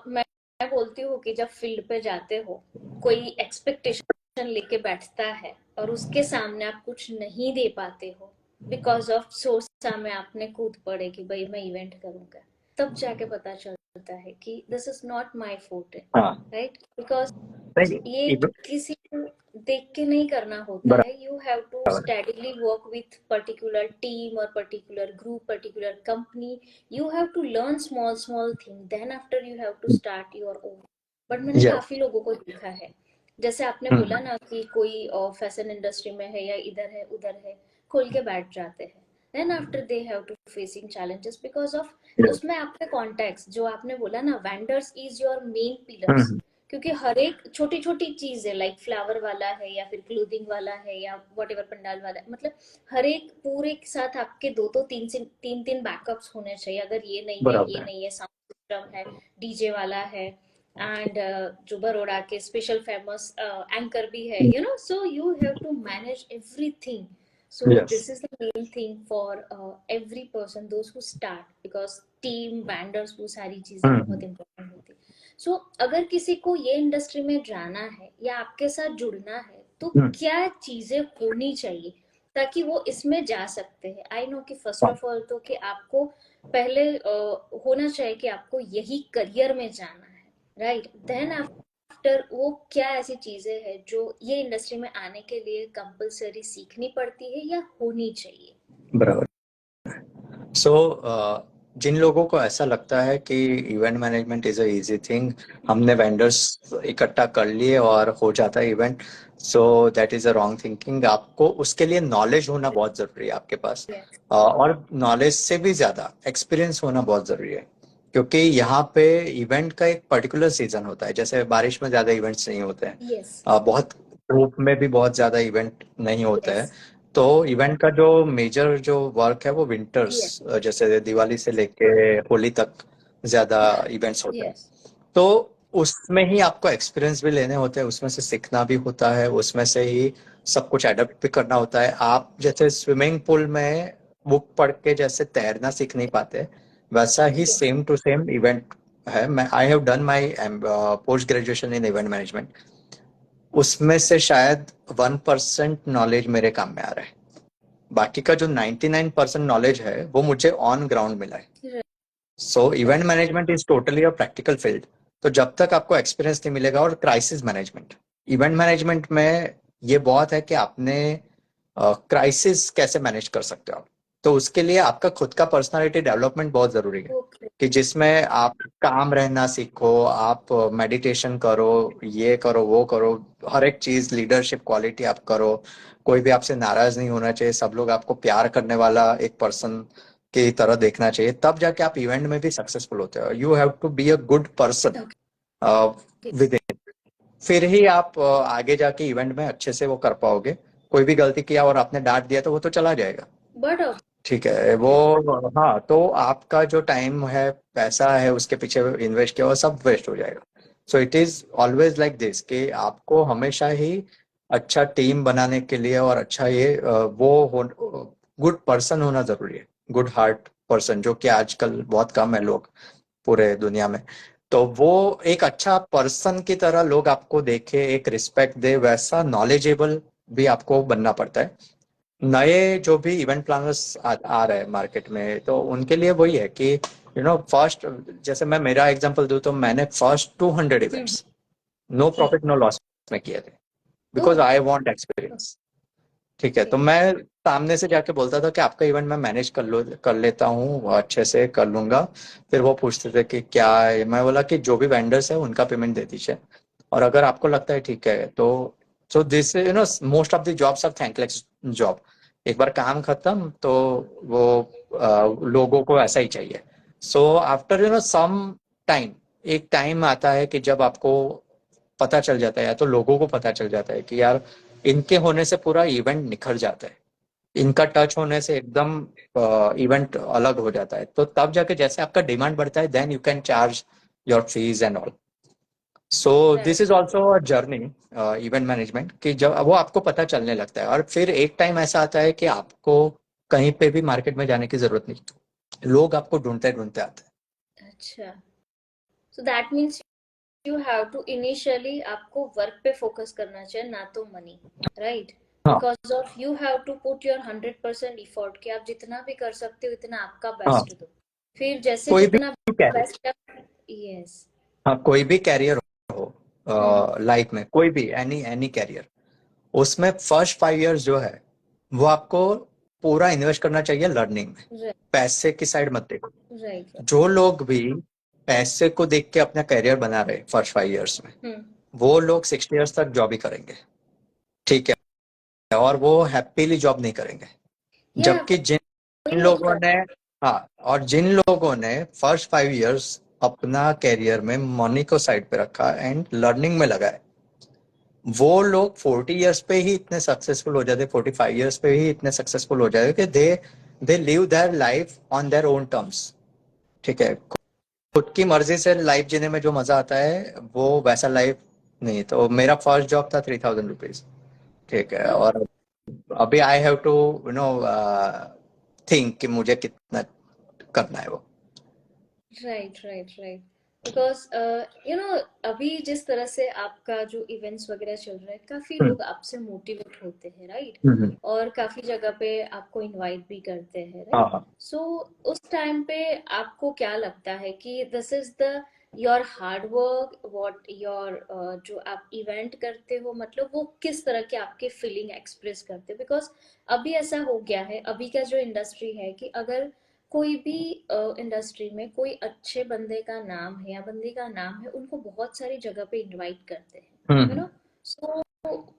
Speaker 1: मैं बोलती हूँ कि जब फील्ड पे जाते हो कोई एक्सपेक्टेशन लेके बैठता है और उसके सामने आप कुछ नहीं दे पाते हो बिकॉज ऑफ सोचा में आपने कूद पड़े कि भाई मैं इवेंट करूंगा, तब जाके पता चलता है कि this is not my forte.
Speaker 2: हाँ।
Speaker 1: राइट, बिकॉज
Speaker 2: नहीं,
Speaker 1: ये किसी को देख के नहीं करना होता
Speaker 2: बराबर
Speaker 1: है। यू हैव टू
Speaker 2: है।
Speaker 1: Steadily work with particular team और particular group particular company. You have to learn small small thing then after you have to start your own. But मैंने
Speaker 2: यस।
Speaker 1: काफी लोगों को देखा है, जैसे आपने बोला ना कि कोई फैशन इंडस्ट्री में है या इधर है उधर है, खोल के बैठ जाते हैं। Then after they have to facing challenges because of
Speaker 2: yes.
Speaker 1: उसमें आपका कॉन्टेक्ट जो आपने बोला ना, vendors is your main pillars. क्योंकि हर एक छोटी छोटी चीज है, लाइक फ्लावर वाला है या फिर क्लोथिंग वाला है या वट एवर पंडाल वाला है, मतलब हर एक पूरे के साथ आपके दो दो तीन से तीन तीन बैकअप्स होने चाहिए। अगर
Speaker 2: बराबर
Speaker 1: ये
Speaker 2: है।
Speaker 1: नहीं है साउंड सिस्टम है, डीजे वाला है, एंड जो बड़ोड़ा के स्पेशल फेमस एंकर भी है, so you have to manage everything. So
Speaker 2: yes.
Speaker 1: This is the main thing for every person those who start, because team vendors वो सारी चीजें बहुत इंपॉर्टेंट होती है। सो अगर किसी को ये इंडस्ट्री में जाना है या आपके साथ जुड़ना है तो क्या चीजें होनी चाहिए ताकि वो इसमें जा सकते हैं? आई नो कि फर्स्ट ऑफ ऑल तो कि आपको पहले होना चाहिए कि आपको यही करियर में जाना है, राइट। देन आफ्टर वो क्या ऐसी चीजें हैं जो ये इंडस्ट्री में आने के लिए कंपलसरी सीखनी पड़ती है या होनी चाहिए?
Speaker 2: बराबर। सो जिन लोगों को ऐसा लगता है कि event management is a easy thing, हमने वेंडर्स इकट्ठा कर लिए और हो जाता है event, so that is a wrong thinking. आपको उसके लिए नॉलेज होना बहुत जरूरी है आपके पास।
Speaker 1: Yes.
Speaker 2: और नॉलेज से भी ज्यादा एक्सपीरियंस होना बहुत जरूरी है, क्योंकि यहाँ पे इवेंट का एक पर्टिकुलर सीजन होता है। जैसे बारिश में ज्यादा इवेंट्स नहीं होते हैं,
Speaker 1: Yes.
Speaker 2: बहुत धूप में भी बहुत ज्यादा इवेंट नहीं होते
Speaker 1: Yes.
Speaker 2: हैं। तो इवेंट का जो मेजर जो वर्क है वो विंटर्स,
Speaker 1: Yes.
Speaker 2: जैसे दिवाली से लेके होली तक ज्यादा इवेंट्स होते हैं।
Speaker 1: Yes.
Speaker 2: तो उसमें ही आपको एक्सपीरियंस भी लेने होते हैं, उसमें से सीखना भी होता है, उसमें से ही सब कुछ एडप्ट भी करना होता है। आप जैसे स्विमिंग पूल में बुक पढ़ के जैसे तैरना सीख नहीं पाते, वैसा ही
Speaker 1: Yes.
Speaker 2: Same to same event है। मैं I have done my post graduation in event management. उसमें से शायद 1% नॉलेज मेरे काम में आ रहा है। बाकी का जो 99% नॉलेज है वो मुझे ऑन ग्राउंड मिला है।
Speaker 1: Right.
Speaker 2: So event management is totally a practical field. तो जब तक आपको एक्सपीरियंस नहीं मिलेगा, और क्राइसिस मैनेजमेंट, इवेंट मैनेजमेंट में ये बहुत है कि आपने क्राइसिस कैसे मैनेज कर सकते हो आप। तो उसके लिए आपका खुद का पर्सनालिटी डेवलपमेंट बहुत जरूरी है,
Speaker 1: Okay.
Speaker 2: कि जिसमें आप काम रहना सीखो, आप मेडिटेशन करो, ये करो वो करो, हर एक चीज लीडरशिप क्वालिटी आप करो। कोई भी आपसे नाराज नहीं होना चाहिए, सब लोग आपको प्यार करने वाला एक पर्सन की तरह देखना चाहिए, तब जाके आप इवेंट में भी सक्सेसफुल होते हो। You have to be a good person
Speaker 1: Okay.
Speaker 2: Within, फिर ही आप आगे जाके इवेंट में अच्छे से वो कर पाओगे। कोई भी गलती किया और आपने डांट दिया तो वो तो चला जाएगा।
Speaker 1: But
Speaker 2: ठीक है वो, हाँ, तो आपका जो टाइम है, पैसा है उसके पीछे इन्वेस्ट किया, वो सब वेस्ट हो जाएगा। सो it is always like this, कि आपको हमेशा ही अच्छा टीम बनाने के लिए और अच्छा ये वो गुड पर्सन होना जरूरी है, गुड हार्ट पर्सन, जो कि आजकल बहुत कम है लोग पूरे दुनिया में। तो वो एक अच्छा पर्सन की तरह लोग आपको देखे, एक रिस्पेक्ट दे, वैसा नॉलेजेबल भी आपको बनना पड़ता है। नए जो भी इवेंट प्लानर्स आ रहे हैं मार्केट में, तो उनके लिए वही है कि फर्स्ट, जैसे मैं मेरा एग्जांपल दूं, तो मैंने first 200
Speaker 1: hmm.
Speaker 2: Events no profit no loss में किए थे, because
Speaker 1: Oh.
Speaker 2: I want experience. ठीक है, तो
Speaker 1: Okay.
Speaker 2: मैं सामने से जाके बोलता था कि आपका इवेंट मैं मैनेज कर लेता हूँ, अच्छे से कर लूंगा। फिर वो पूछते थे कि क्या है, मैं बोला कि जो भी वेंडर्स है उनका पेमेंट दे दीजिए, और अगर आपको लगता है ठीक है तो। So this most of the jobs are thankless job. एक बार काम खत्म तो वो लोगों को ऐसा ही चाहिए। सो आफ्टर सम टाइम, एक टाइम आता है कि जब आपको पता चल जाता है, या तो लोगों को पता चल जाता है कि यार इनके होने से पूरा इवेंट निखर जाता है, इनका टच होने से एकदम इवेंट अलग हो जाता है। तो तब जाके जैसे आपका डिमांड बढ़ता है, then you can charge your fees and all. So this
Speaker 1: Right.
Speaker 2: Is also a journey, event management, कि जब वो आपको पता चलने लगता है, और फिर एक टाइम ऐसा आता है कि आपको कहीं पे भी मार्केट में जाने की जरूरत नहीं, लोग आपको ढूंढते ढूंढते आते
Speaker 1: अच्छा. So that means you have to initially आपको वर्क पे फोकस करना चाहिए, ना तो मनी, राइट?
Speaker 2: हैं। हाँ,
Speaker 1: because of you have to put your 100% effort, कि आप जितना भी कर सकते हो उतना आपका
Speaker 2: हाँ,
Speaker 1: बेस्ट दो। फिर जैसे
Speaker 2: कोई भी
Speaker 1: जितना
Speaker 2: कैरियर,
Speaker 1: बेस्ट आप, यस.
Speaker 2: हाँ, कोई भी कैरियर हो
Speaker 1: हम्म.
Speaker 2: लाइफ में, कोई भी एनी एनी कैरियर, उसमें फर्स्ट 5 इयर्स जो है वो आपको पूरा इन्वेस्ट करना चाहिए लर्निंग में।
Speaker 1: राइट.
Speaker 2: पैसे की साइड मत देखो।
Speaker 1: राइट.
Speaker 2: जो लोग भी पैसे को देख के अपना करियर बना रहे फर्स्ट 5 इयर्स में,
Speaker 1: हम्म.
Speaker 2: वो लोग 60 इयर्स तक जॉब ही करेंगे। ठीक है, और वो हैप्पीली जॉब नहीं करेंगे।
Speaker 1: या
Speaker 2: जबकि जिन
Speaker 1: कोई नहीं
Speaker 2: लोगों
Speaker 1: कर.
Speaker 2: ने, हाँ, और जिन लोगों ने फर्स्ट 5 इयर्स अपना करियर में मनी को साइड पे रखा एंड लर्निंग में लगाए, वो लोग 40 इयर्स पे ही इतने सक्सेसफुल हो जाते, 45 इयर्स पे ही इतने सक्सेसफुल हो जाते कि they live their life on their own terms. ठीक है, खुद की मर्जी से लाइफ जीने में जो मजा आता है वो वैसा लाइफ नहीं। तो मेरा फर्स्ट जॉब था 3000 रुपीज। ठीक है,
Speaker 1: Oh.
Speaker 2: और अभी I have to you know think कि मुझे कितना करना है वो।
Speaker 1: Right. Right. Right. Because you know, अभी जिस तरह से आपका जो इवेंट्स वगैरह चल रहा है, काफी
Speaker 2: हम्म,
Speaker 1: लोग आपसे मोटिवेट होते हैं, राइट?
Speaker 2: हम्म,
Speaker 1: और काफी जगह पे आपको इनवाइट भी करते हैं,
Speaker 2: हाँ,
Speaker 1: राइट?
Speaker 2: हाँ,
Speaker 1: सो उस टाइम पे आपको क्या लगता है कि this is the your hard work, what your जो आप इवेंट करते हो, मतलब वो किस तरह के आपके फीलिंग एक्सप्रेस करते हो? बिकॉज अभी ऐसा हो गया है, अभी का जो इंडस्ट्री है, कि अगर कोई भी इंडस्ट्री में कोई अच्छे बंदे का नाम है या बंदी का नाम है, उनको बहुत सारी जगह पे इनवाइट करते हैं, you
Speaker 2: hmm,
Speaker 1: no. So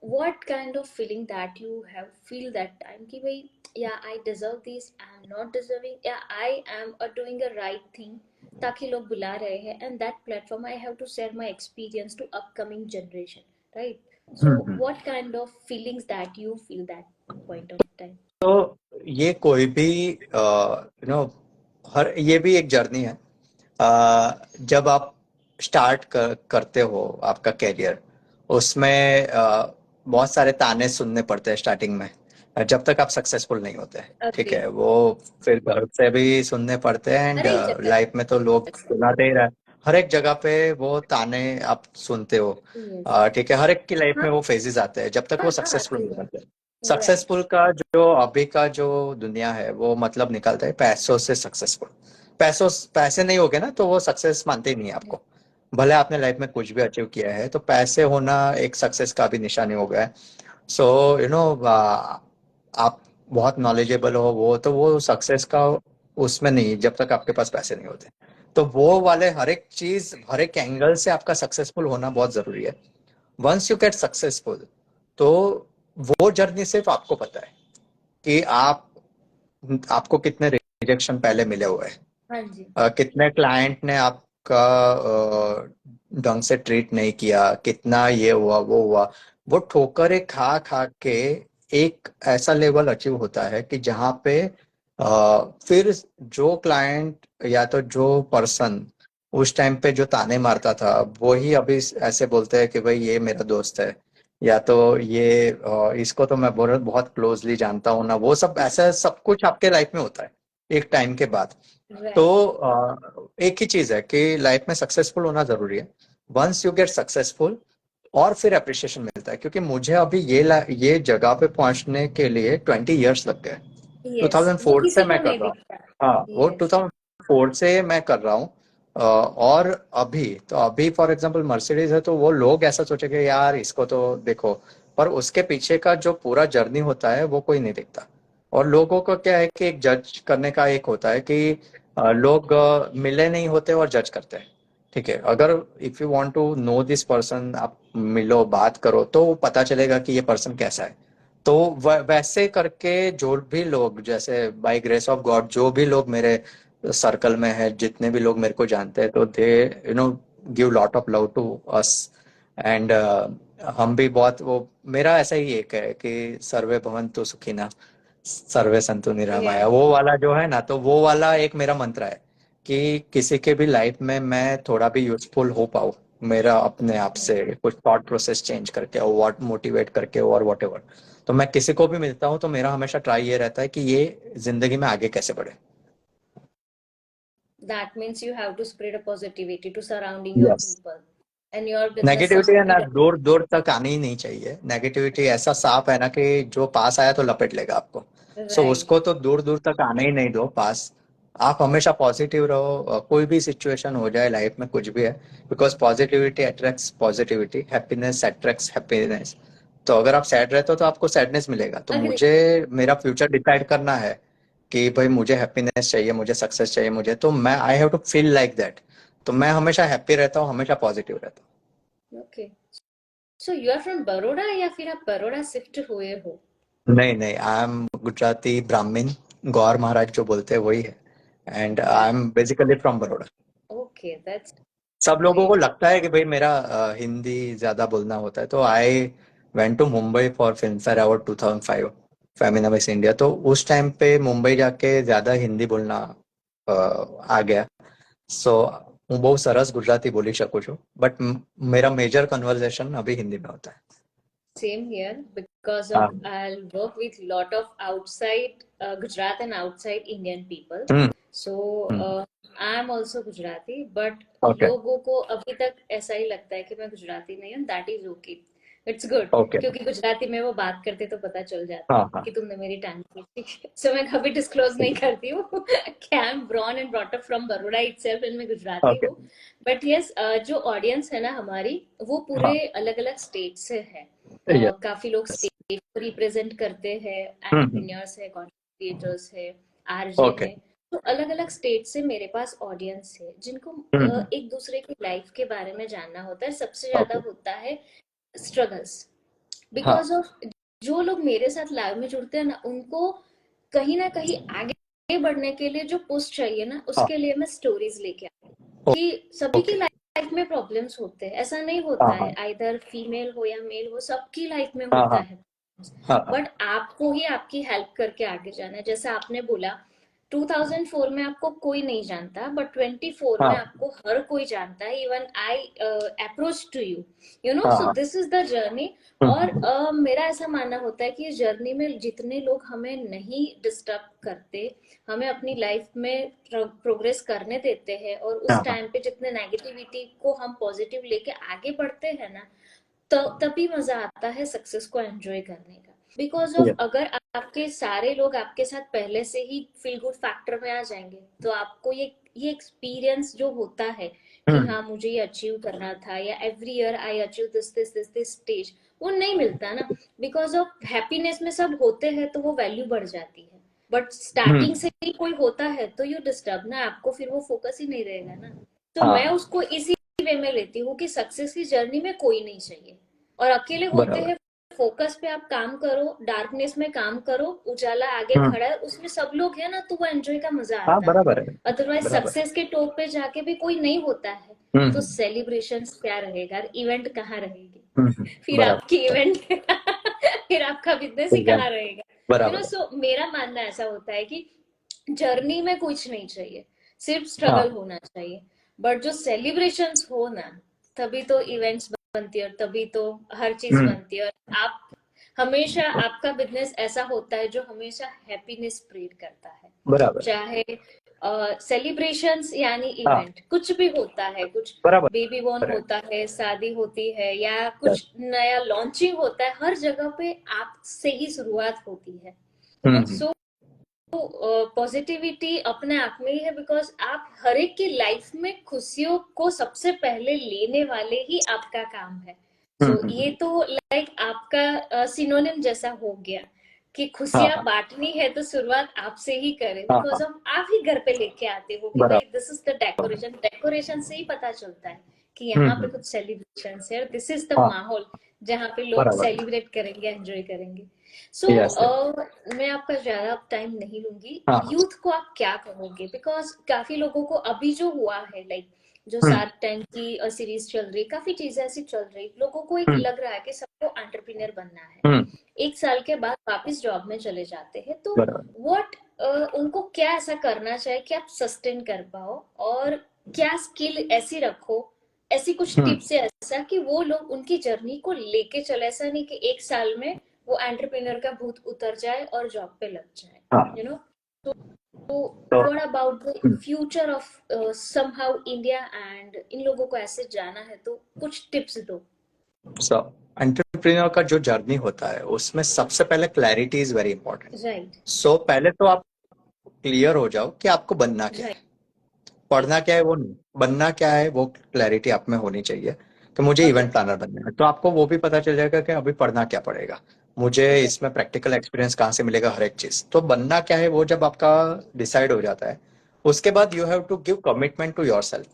Speaker 1: what kind of feeling that you have feel that time, कि भाई, या I deserve this, I am not deserving, या I am doing a right thing, ताकि लोग बुला रहे हैं, and that platform I have to share my experience to upcoming generation, right? So
Speaker 2: hmm,
Speaker 1: what kind of feelings that you feel that point of time?
Speaker 2: तो ये कोई भी हर ये भी एक जर्नी है। जब आप करते हो आपका कैरियर, उसमें बहुत सारे ताने सुनने पड़ते हैं स्टार्टिंग में, जब तक आप सक्सेसफुल नहीं होते। ठीक
Speaker 1: अग्री।
Speaker 2: है, वो फिर घर से भी सुनने पड़ते हैं, एंड
Speaker 1: हर एक जगह
Speaker 2: लाइफ में तो लोग
Speaker 1: से।
Speaker 2: सुनाते ही रहे। हर एक जगह पे वो ताने आप सुनते हो।
Speaker 1: यस।
Speaker 2: ठीक है, हर एक की लाइफ
Speaker 1: हाँ
Speaker 2: में वो फेजेस आते हैं जब तक वो
Speaker 1: हाँ,
Speaker 2: सक्सेसफुल
Speaker 1: आते
Speaker 2: नहीं
Speaker 1: हैं।
Speaker 2: होते।
Speaker 1: राइट।
Speaker 2: सक्सेसफुल का जो अभी का जो दुनिया है वो मतलब निकलता है पैसों से सक्सेसफुल। पैसे नहीं होगे ना तो वो सक्सेस मानते ही नहीं है आपको। भले आपने लाइफ में कुछ भी अचीव किया है, तो पैसे होना एक सक्सेस का भी निशानी हो गया है। सो आप बहुत नॉलेजेबल हो, वो सक्सेस का उसमें नहीं, जब तक आपके पास पैसे नहीं होते। तो वो वाले हर एक चीज, हर एक एंगल से आपका सक्सेसफुल होना बहुत जरूरी है। वंस यू गेट सक्सेसफुल, तो वो जर्नी सिर्फ आपको पता है कि आपको कितने रिजेक्शन पहले मिले हुए हैं।
Speaker 1: हाँ जी।
Speaker 2: कितने क्लाइंट ने आपका ढंग से ट्रीट नहीं किया, कितना ये हुआ वो हुआ। वो ठोकरें खा खा के एक ऐसा लेवल अचीव होता है कि जहाँ पे फिर जो क्लाइंट या तो जो पर्सन उस टाइम पे जो ताने मारता था, वो ही अभी ऐसे बोलते हैं कि भाई ये मेरा दोस्त है, या तो ये इसको तो मैं बहुत बहुत क्लोजली जानता हूँ ना। वो सब ऐसा सब कुछ आपके लाइफ में होता है एक टाइम के बाद। तो
Speaker 1: राइट।
Speaker 2: एक ही चीज है कि लाइफ में सक्सेसफुल होना जरूरी है। वंस यू गेट सक्सेसफुल, और फिर अप्रिशिएशन मिलता है, क्योंकि मुझे अभी ये जगह पे पहुंचने के लिए 20 इयर्स लग गए।
Speaker 1: यस, वो
Speaker 2: 2004 से
Speaker 1: किसी
Speaker 2: मैं
Speaker 1: को
Speaker 2: कर
Speaker 1: नहीं
Speaker 2: रहा हूँ।
Speaker 1: दिखता।
Speaker 2: हाँ, वो
Speaker 1: यस।
Speaker 2: 2004 से मैं कर रहा हूँ। और अभी फॉर एग्जांपल मर्सिडीज है, तो वो लोग ऐसा सोचेंगे यार इसको तो देखो, पर उसके पीछे का जो पूरा जर्नी होता है वो कोई नहीं देखता। और लोगों को क्या है कि एक जज करने का एक होता है कि लोग मिले नहीं होते और जज करते हैं। ठीक है, अगर if you want to know this person, आप मिलो बात करो तो पता चलेगा कि ये पर्सन कैसा है। तो वैसे करके जो भी लोग, जैसे बाय ग्रेस ऑफ गॉड, जो भी लोग मेरे सर्कल में है, जितने भी लोग मेरे को जानते हैं, तो they give lot of love to us. And हम भी बहुत, वो मेरा ऐसा ही एक है कि सर्वे भवन्तु सुखिनः, सर्वे संतु निरामया,
Speaker 1: यस।
Speaker 2: वो वाला जो है ना, तो वो वाला एक मेरा मंत्र है कि किसी के भी लाइफ में मैं थोड़ा भी यूजफुल हो पाऊँ, मेरा अपने आप से कुछ थॉट प्रोसेस चेंज करके और व्हाट मोटिवेट करके और वॉट एवर। तो मैं किसी को भी मिलता हूँ तो मेरा हमेशा ट्राई ये रहता है कि ये जिंदगी में आगे कैसे बढ़े।
Speaker 1: That means you have to spread a positivity to surrounding your
Speaker 2: yes.
Speaker 1: people, and your business
Speaker 2: negativity है ना,
Speaker 1: succeed.
Speaker 2: दूर दूर तक आनी ही नहीं चाहिए। नेगेटिविटी ऐसा सांप है ना कि जो पास आया तो लपेट लेगा आपको। सो
Speaker 1: Right.
Speaker 2: उसको तो दूर दूर तक आने ही नहीं दो पास। आप हमेशा पॉजिटिव रहो, कोई भी सिचुएशन हो जाए लाइफ में, कुछ भी है। Because positivity attracts positivity, happiness attracts happiness. तो अगर आप सैड रहते हो तो आपको सैडनेस मिलेगा। तो
Speaker 1: Agree.
Speaker 2: मुझे मेरा फ्यूचर डिसाइड करना है कि भाई मुझे हैप्पीनेस चाहिए, मुझे सक्सेस चाहिए, मुझे तो मैं I have to feel like that. तो मैं हमेशा हैप्पी रहता हूँ, हमेशा पॉजिटिव रहता हूँ।
Speaker 1: Okay. So you are from Baroda या फिर आप बड़ौदा शिफ्ट हुए हो?
Speaker 2: नहीं नहीं, आई एम गुजराती ब्राह्मण, गौर महाराज जो बोलते हैं वही है। And I
Speaker 1: Right.
Speaker 2: Am basically from Baroda.
Speaker 1: Okay, that's
Speaker 2: सब लोगों को
Speaker 1: great.
Speaker 2: लगता है कि भाई मेरा हिंदी ज्यादा बोलना होता है, तो I went to Mumbai for Filmfare award 2005, Femina Miss India. तो उस टाइम पे मुंबई जाके ज्यादा हिंदी बोलना आ गया। सो હું બહુ સરસ ગુજરાતી બોલી શકું છું, બટ मेरा मेजर कन्वर्सेशन अभी हिंदी में होता है।
Speaker 1: Same here because of
Speaker 2: हाँ।
Speaker 1: I'll work with lot of outside Gujarat and outside Indian people.
Speaker 2: Hmm.
Speaker 1: So I'm also Gujarati, but
Speaker 2: okay.
Speaker 1: लोगों को अभी तक ऐसा ही लगता है कि मैं गुजराती नहीं हूँ. That is okay. It's good
Speaker 2: okay.
Speaker 1: क्योंकि गुजराती में वो बात करते तो पता चल जाता
Speaker 2: हाँ
Speaker 1: है
Speaker 2: हाँ।
Speaker 1: कि तुमने मेरी टांग खींची. So मैं कभी डिस्क्लोज नहीं करती हूँ कि I am born and brought up from Baroda itself and मैं गुजराती
Speaker 2: ओके।
Speaker 1: हूँ. बट यस, जो ऑडियंस है ना हमारी, वो
Speaker 2: हाँ।
Speaker 1: पूरे अलग अलग स्टेट से है. काफी लोग
Speaker 2: यस।
Speaker 1: स्टेट को रिप्रेजेंट करते हैं,
Speaker 2: हम्म।
Speaker 1: एंटरप्रेन्योर्स है, कंटेंट क्रिएटर्स है, आरजे
Speaker 2: ओके।
Speaker 1: है. तो अलग अलग स्टेट से मेरे पास ऑडियंस है जिनको
Speaker 2: हम्म।
Speaker 1: एक दूसरे की लाइफ के बारे में जानना होता है. सबसे ज्यादा
Speaker 2: ओके।
Speaker 1: होता है स्ट्रगल्स.
Speaker 2: हाँ।
Speaker 1: बिकॉज ऑफ जो लोग मेरे साथ लाइव में जुड़ते हैं ना, उनको कहीं ना कहीं आगे बढ़ने के लिए जो पुश चाहिए ना,
Speaker 2: हाँ।
Speaker 1: उसके लिए मैं स्टोरीज लेके आती हूँ कि सभी की
Speaker 2: ओके।
Speaker 1: लाइफ में प्रॉब्लम्स होते हैं. ऐसा नहीं
Speaker 2: हाँ
Speaker 1: होता है
Speaker 2: हाँ।
Speaker 1: आइदर फीमेल हो या मेल हो, सबकी लाइफ में
Speaker 2: हाँ
Speaker 1: होता
Speaker 2: हाँ।
Speaker 1: है.
Speaker 2: हाँ हाँ
Speaker 1: बट आपको ही आपकी हेल्प करके आगे जाना है। जैसे आपने बोला 2004 में आपको कोई नहीं जानता, बट 24 में
Speaker 2: हाँ
Speaker 1: आपको हर कोई जानता है। Even I approach to you, you know,
Speaker 2: हाँ
Speaker 1: सो
Speaker 2: हाँ।
Speaker 1: This is the journey. और
Speaker 2: हम्म,
Speaker 1: मेरा ऐसा मानना होता है कि इस जर्नी में जितने लोग हमें नहीं डिस्टर्ब करते, हमें अपनी लाइफ में प्रोग्रेस करने देते हैं, और
Speaker 2: हाँ
Speaker 1: उस
Speaker 2: हाँ।
Speaker 1: टाइम पे जितने नेगेटिविटी को हम पॉजिटिव लेके आगे बढ़ते हैं ना, तो तभी मजा आता है सक्सेस को एंजॉय करने का। Because of
Speaker 2: Yes.
Speaker 1: अगर आपके सारे लोग आपके साथ पहले से ही फील गुड फैक्टर में आ जाएंगे, तो आपको ये एक्सपीरियंस जो होता है कि
Speaker 2: हम्म
Speaker 1: हाँ मुझे ये अचीव करना था, या every year I achieve this this this this stage, वो नहीं मिलता ना। बिकॉज ऑफ हैप्पीनेस में सब होते हैं तो वो वैल्यू बढ़ जाती है। बट स्टार्टिंग
Speaker 2: हम्म।
Speaker 1: से ही कोई होता है तो यू डिस्टर्ब ना, आपको फिर वो फोकस ही नहीं रहेगा ना। तो मैं
Speaker 2: हाँ
Speaker 1: उसको इसी वे में लेती हूँ कि सक्सेस की जर्नी में कोई नहीं चाहिए, और अकेले होते
Speaker 2: बराबर।
Speaker 1: हैं। फोकस पे आप काम करो, डार्कनेस में काम करो, उजाला आगे
Speaker 2: हम्म।
Speaker 1: खड़ा है, उसमें सब लोग हैं ना, तो वो एंजॉय का मजा
Speaker 2: हाँ
Speaker 1: आता है।
Speaker 2: बराबर है।
Speaker 1: अदरवाइज
Speaker 2: बराबर।
Speaker 1: सक्सेस के टॉप पे जाके भी कोई नहीं होता है, तो
Speaker 2: हम्म
Speaker 1: सेलिब्रेशन क्या रहेगा, इवेंट कहाँ रहेगी, फिर आपकी
Speaker 2: बराबर।
Speaker 1: इवेंट फिर आपका बिजनेस ही
Speaker 2: एग्जैक्ट।
Speaker 1: कहाँ रहेगा। यू नो,
Speaker 2: बराबर।
Speaker 1: सो मेरा मानना ऐसा होता है कि जर्नी में कुछ नहीं चाहिए, सिर्फ स्ट्रगल
Speaker 2: हाँ।
Speaker 1: होना चाहिए। बट जो सेलिब्रेशंस हो ना, तभी तो इवेंट्स बनती है, और तभी तो हर चीज
Speaker 2: हम्म।
Speaker 1: बनती है। और आप हमेशा, आपका बिजनेस ऐसा होता है जो हमेशा हैप्पीनेस स्प्रेड करता है।
Speaker 2: बराबर।
Speaker 1: चाहे सेलिब्रेशंस यानी
Speaker 2: हाँ
Speaker 1: इवेंट कुछ भी होता है, कुछ बेबी बॉर्न
Speaker 2: बराबर है।
Speaker 1: होता है, शादी होती है, या
Speaker 2: Yes.
Speaker 1: कुछ नया लॉन्चिंग होता है, हर जगह पे आप से ही शुरुआत होती है। You know,
Speaker 2: hmm.
Speaker 1: So positivity अपने आप में ही है। बिकॉज आप हर एक की लाइफ में खुशियों को सबसे पहले लेने वाले ही आपका काम है। सो ये
Speaker 2: हम्म।
Speaker 1: तो लाइक आपका सिनोनिम जैसा हो गया कि
Speaker 2: हाँ
Speaker 1: खुशियां
Speaker 2: हाँ
Speaker 1: बांटनी है तो शुरुआत आपसे ही करें।
Speaker 2: हाँ
Speaker 1: बिकॉज
Speaker 2: हाँ।
Speaker 1: ऑफ आप ही घर पे लेके आते हो कि भाई
Speaker 2: बराबर।
Speaker 1: This is the decoration, decoration से ही पता चलता है कि यहाँ पे
Speaker 2: हम्म।
Speaker 1: कुछ सेलिब्रेशन है, दिस इज द
Speaker 2: हाँ
Speaker 1: माहौल जहाँ पे लोग
Speaker 2: बराबर।
Speaker 1: सेलिब्रेट करेंगे, एंजॉय करेंगे। So
Speaker 2: yes yes.
Speaker 1: मैं आपका ज्यादा टाइम नहीं लूंगी।
Speaker 2: हाँ।
Speaker 1: यूथ को आप क्या कहोगे, बिकॉज काफी लोगों को अभी जो हुआ है, लाइक जो
Speaker 2: हम्म
Speaker 1: शार्क टैंक की सीरीज चल रही, काफी चीजें ऐसी चल रही, लोगों को एक
Speaker 2: हम्म
Speaker 1: लग रहा है कि सबको एंटरप्रेन्योर बनना है।
Speaker 2: हम्म।
Speaker 1: 1 साल के बाद वापस जॉब में चले जाते हैं, तो
Speaker 2: बराबर।
Speaker 1: व्हाट उनको क्या ऐसा करना चाहिए कि आप सस्टेन कर पाओ, और क्या स्किल ऐसी रखो, ऐसी कुछ
Speaker 2: हम्म।
Speaker 1: टिप्स है ऐसा कि वो लोग उनकी जर्नी को लेके चले। ऐसा नहीं कि 1 साल में वो एंटरप्रेन्योर का भूत उतर जाए और जॉब पे लग जाए,
Speaker 2: हाँ।
Speaker 1: You know. तो
Speaker 2: तो
Speaker 1: what about the future of somehow India, and in लोगों को ऐसे जाना है तो कुछ टिप्स दो।
Speaker 2: सो एंटरप्रेन्योर का जो जर्नी होता है उसमें सबसे पहले clarity is very important.
Speaker 1: Right.
Speaker 2: So पहले तो आप क्लियर हो जाओ कि आपको बनना क्या है।
Speaker 1: राइट।
Speaker 2: पढ़ना क्या है वो नहीं, बनना क्या है वो क्लैरिटी आप में होनी चाहिए। कि मुझे
Speaker 1: ओके।
Speaker 2: इवेंट प्लानर बनना है तो आपको वो भी पता चल जाएगा कि अभी पढ़ना क्या पड़ेगा, मुझे
Speaker 1: राइट।
Speaker 2: इसमें प्रैक्टिकल एक्सपीरियंस कहाँ से मिलेगा, हर एक चीज। तो बनना क्या है वो जब आपका डिसाइड हो जाता है, उसके बाद you have to give commitment to yourself.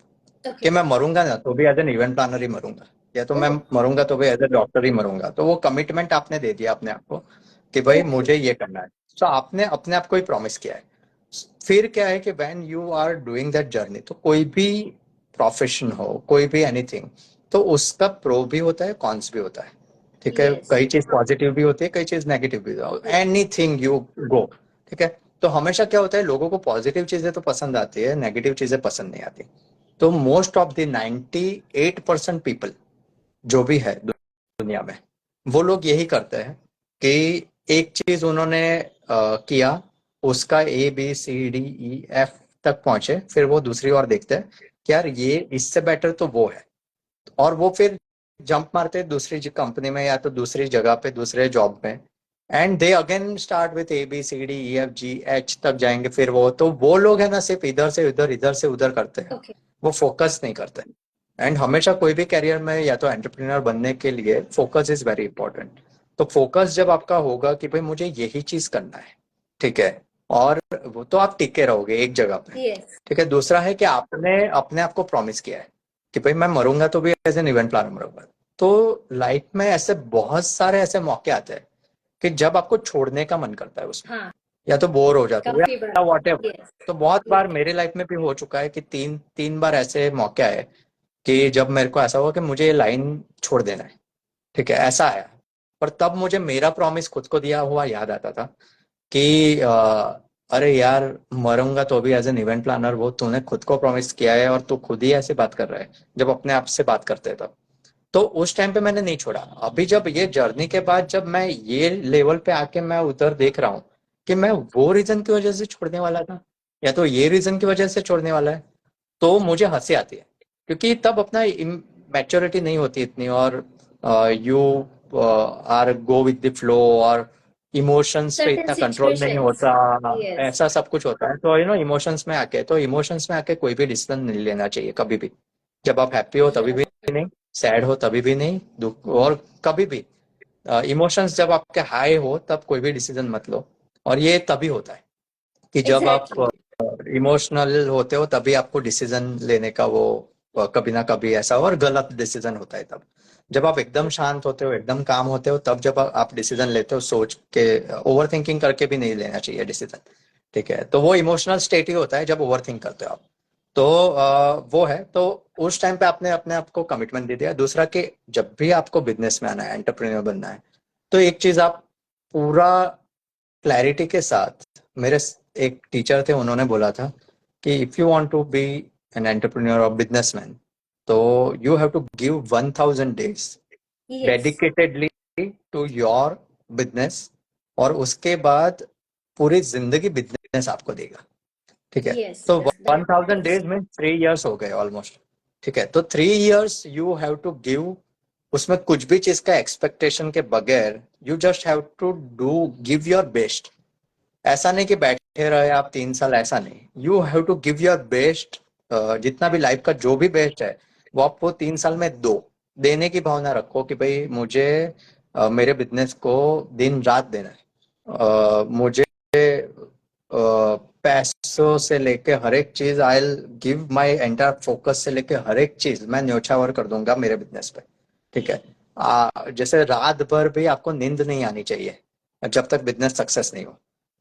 Speaker 2: कि
Speaker 1: ओके।
Speaker 2: मैं मरूंगा ना तो भी एज एन इवेंट प्लानर ही मरूंगा, या तो
Speaker 1: ओ।
Speaker 2: मैं मरूंगा तो भी एज ए डॉक्टर ही मरूंगा। तो वो कमिटमेंट आपने दे दिया अपने आप को कि भाई
Speaker 1: ओके।
Speaker 2: मुझे ये करना है। तो आपने अपने आप को ही प्रॉमिस किया है। फिर क्या है कि when you are doing that journey, तो कोई भी प्रोफेशन हो, कोई भी एनीथिंग, तो उसका प्रो भी होता है, कॉन्स भी होता है। ठीक है,
Speaker 1: यस।
Speaker 2: कई चीज पॉजिटिव भी होती है, कई चीज नेगेटिव भी होती है,
Speaker 1: यस।
Speaker 2: Anything you go. ठीक है। तो हमेशा क्या होता है, लोगों को पॉजिटिव चीजें तो पसंद आती है, नेगेटिव चीजें पसंद नहीं आती। तो मोस्ट ऑफ द 98% पीपल जो भी है दुनिया में, वो लोग यही करते हैं कि एक चीज उन्होंने किया, उसका ABCDEF तक पहुंचे, फिर वो दूसरी ओर देखते हैं कि यार ये इससे बेटर तो वो है, और वो फिर जंप मारते हैं दूसरी कंपनी में या तो दूसरी जगह पे दूसरे जॉब में। And they again start with ABCDEFGH तक जाएंगे, फिर वो लोग है ना सिर्फ इधर से उधर, इधर से उधर करते हैं,
Speaker 1: ओके।
Speaker 2: वो फोकस नहीं करते। एंड हमेशा कोई भी करियर में या तो एंटरप्रेन्योर बनने के लिए फोकस इज वेरी इंपॉर्टेंट। तो फोकस जब आपका होगा कि भाई मुझे यही चीज करना है, ठीक है, और वो तो आप टिके रहोगे एक जगह पे।
Speaker 1: यस।
Speaker 2: ठीक है। दूसरा है कि आपने अपने आप को प्रॉमिस किया है कि भाई मैं मरूंगा तो भी एज एन इवेंट प्लानर मरूंगा। तो लाइफ में ऐसे बहुत सारे ऐसे मौके आते हैं कि जब आपको छोड़ने का मन करता है उसमें,
Speaker 1: हाँ।
Speaker 2: या तो बोर हो जाते हो
Speaker 1: काफी
Speaker 2: या
Speaker 1: बार।
Speaker 2: What ever.
Speaker 1: यस।
Speaker 2: तो बहुत बार
Speaker 1: यस।
Speaker 2: मेरे लाइफ में भी हो चुका है कि तीन तीन बार ऐसे मौके आए कि जब मेरे को ऐसा हुआ कि मुझे ये लाइन छोड़ देना है। ठीक है, ऐसा आया। पर तब मुझे मेरा प्रॉमिस खुद को दिया हुआ याद आता था कि अरे यार, मरूंगा तो भी एज एन इवेंट प्लानर, वो तूने खुद को प्रॉमिस किया है और तू खुद ही ऐसे बात कर रहा है जब अपने आप से बात करते हैं तब। तो उस टाइम पे मैंने नहीं छोड़ा। अभी जब ये जर्नी के बाद जब मैं ये लेवल पे आके मैं उधर देख रहा हूँ कि मैं वो रीजन की वजह से छोड़ने वाला था या तो ये रीजन की वजह से छोड़ने वाला है, तो मुझे हंसी आती है। क्योंकि तब अपना मैच्योरिटी नहीं होती इतनी, और you are go with the flow, और इमोशंस पे
Speaker 1: certain
Speaker 2: इतना कंट्रोल नहीं
Speaker 1: situations.
Speaker 2: होता।
Speaker 1: Yes.
Speaker 2: ऐसा सब कुछ होता है, तो इमोशंस में आके कोई भी डिसीजन नहीं लेना चाहिए कभी भी। जब आप हैप्पी हो तभी भी
Speaker 1: Right.
Speaker 2: नहीं, सैड हो तभी भी नहीं, दुख और कभी भी इमोशंस जब आपके हाई हो तब कोई भी डिसीजन मत लो। और ये तभी होता है कि जब आप
Speaker 1: Exactly.
Speaker 2: इमोशनल होते हो तभी आपको डिसीजन लेने का वो कभी ना कभी ऐसा और गलत डिसीजन होता है तब। जब आप एकदम शांत होते हो, एकदम काम होते हो, तब जब आप डिसीजन लेते हो सोच के, ओवर थिंकिंग करके भी नहीं लेना चाहिए डिसीजन। ठीक है, तो वो इमोशनल स्टेट ही होता है जब ओवर थिंक करते हो आप। तो वो है। तो उस टाइम पे आपने अपने आप को कमिटमेंट दे दिया। दूसरा कि जब भी आपको बिजनेस में आना है, एंटरप्रेन्योर बनना है, तो एक चीज आप पूरा क्लैरिटी के साथ, मेरे एक टीचर थे, उन्होंने बोला था कि if you want to be an entrepreneur और बिजनेसमैन, तो you have to give 1000 days
Speaker 1: Yes.
Speaker 2: Dedicatedly to your business, और उसके बाद पूरी जिंदगी बिजनेस आपको देगा। ठीक है,
Speaker 1: Yes.
Speaker 2: तो
Speaker 1: Yes.
Speaker 2: One
Speaker 1: That
Speaker 2: thousand
Speaker 1: is
Speaker 2: days में 3 years हो गए ऑलमोस्ट। ठीक है, तो 3 years you have to give, उसमें कुछ भी चीज का एक्सपेक्टेशन के बगैर you just have to do give your best. ऐसा नहीं कि बैठे रहे आप 3 साल, ऐसा नहीं, you have to give your best. जितना भी लाइफ का जो भी बेस्ट है वो आपको 3 साल में दो। देने की भावना रखो कि भाई मुझे मेरे बिजनेस को दिन रात देना है। मुझे पैसों से लेके हर एक चीज, I will give my entire focus से लेके हर एक चीज मैं न्योछावर कर दूंगा मेरे बिजनेस पे। ठीक है, जैसे रात भर भी आपको नींद नहीं आनी चाहिए जब तक बिजनेस सक्सेस नहीं हो।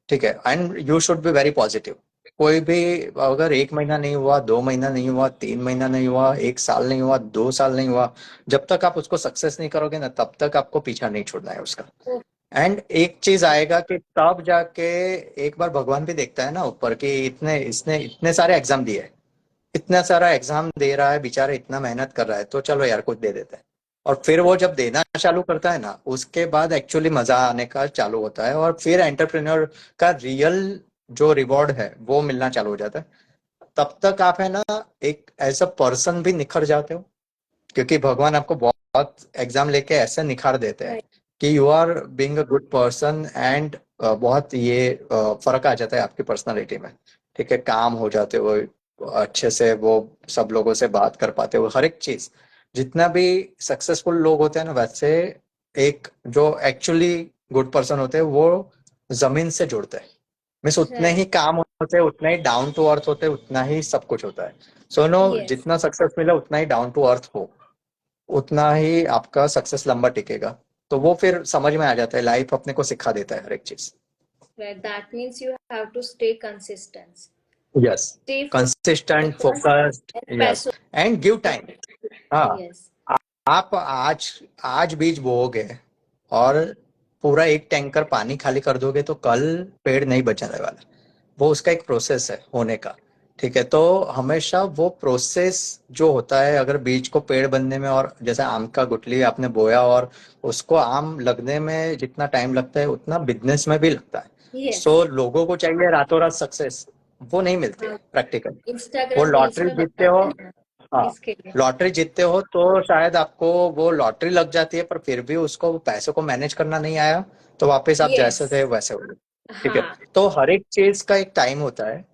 Speaker 2: ठीक है, and you should be very positive. कोई भी, अगर 1 महीना नहीं हुआ, 2 महीना नहीं हुआ, 3 महीना नहीं हुआ, 1 साल नहीं हुआ, 2 साल नहीं हुआ, जब तक आप उसको सक्सेस नहीं करोगे ना, तब तक आपको पीछा नहीं छोड़ना है उसका। एंड एक चीज आएगा कि तब जाके एक बार भगवान भी देखता है ना ऊपर कि इतने इसने इतने सारे एग्जाम दिए, इतना सारा एग्जाम दे रहा है बेचारा, इतना मेहनत कर रहा है, तो चलो यार कुछ दे देते हैं। और फिर वो जब देना चालू करता है ना, उसके बाद एक्चुअली मजा आने का चालू होता है, और फिर एंटरप्रेन्योर का रियल जो रिवॉर्ड है वो मिलना चालू हो जाता है। तब तक आप है ना, एक एज अ पर्सन भी निखर जाते हो, क्योंकि भगवान आपको बहुत एग्जाम लेके ऐसे निखार देते हैं
Speaker 1: right.
Speaker 2: कि you are being a good person, and बहुत ये फर्क आ जाता है आपकी पर्सनालिटी में। ठीक है, काम हो जाते हो अच्छे से, वो सब लोगों से बात कर पाते हो, हर एक चीज। जितना भी सक्सेसफुल लोग होते हैं ना, वैसे एक जो एक्चुअली गुड पर्सन होते हैं वो जमीन से जुड़ते हैं। मीन्स उतने
Speaker 1: Right.
Speaker 2: ही काम होते हैं, उतने ही डाउन टू अर्थ होते हैं, उतना ही सब कुछ होता है। So no,
Speaker 1: Yes.
Speaker 2: जितना सक्सेस मिले उतना ही डाउन टू अर्थ हो, उतना ही आपका सक्सेस लंबा टिकेगा। तो वो फिर समझ में आ जाता है, लाइफ अपने को सिखा देता है हर एक चीज।
Speaker 1: Right. That means you have to stay consistent.
Speaker 2: Yes,
Speaker 1: Stay
Speaker 2: consistent,
Speaker 1: focused
Speaker 2: focused.
Speaker 1: and
Speaker 2: yes,
Speaker 1: passion.
Speaker 2: And give time. हाँ,
Speaker 1: Yes.
Speaker 2: आप आज आज बीज बोओगे और पूरा एक टैंकर पानी खाली कर दोगे तो कल पेड़ नहीं बचने वाला। वो उसका एक प्रोसेस है होने का। ठीक है, तो हमेशा वो प्रोसेस जो होता है, अगर बीज को पेड़ बनने में, और जैसे आम का गुठली आपने बोया और उसको आम लगने में जितना टाइम लगता है उतना बिजनेस में भी लगता है।
Speaker 1: Yes.
Speaker 2: सो लोगों को चाहिए रातों रात सक्सेस, वो नहीं मिलती है
Speaker 1: हाँ,
Speaker 2: प्रैक्टिकल। वो
Speaker 1: इंस्टाग्राम रील्स
Speaker 2: लॉटरी
Speaker 1: में
Speaker 2: जीतते हो।
Speaker 1: बताते हैं ना,
Speaker 2: हाँ,
Speaker 1: इसके लिए।
Speaker 2: लॉटरी जीतते हो तो शायद आपको वो लॉटरी लग जाती है, पर फिर भी उसको पैसों को मैनेज करना नहीं आया, तो वापस आप जैसे थे
Speaker 1: यस।
Speaker 2: वैसे हो गए। ठीक है,
Speaker 1: हाँ।
Speaker 2: तो हर एक चीज का एक टाइम होता है।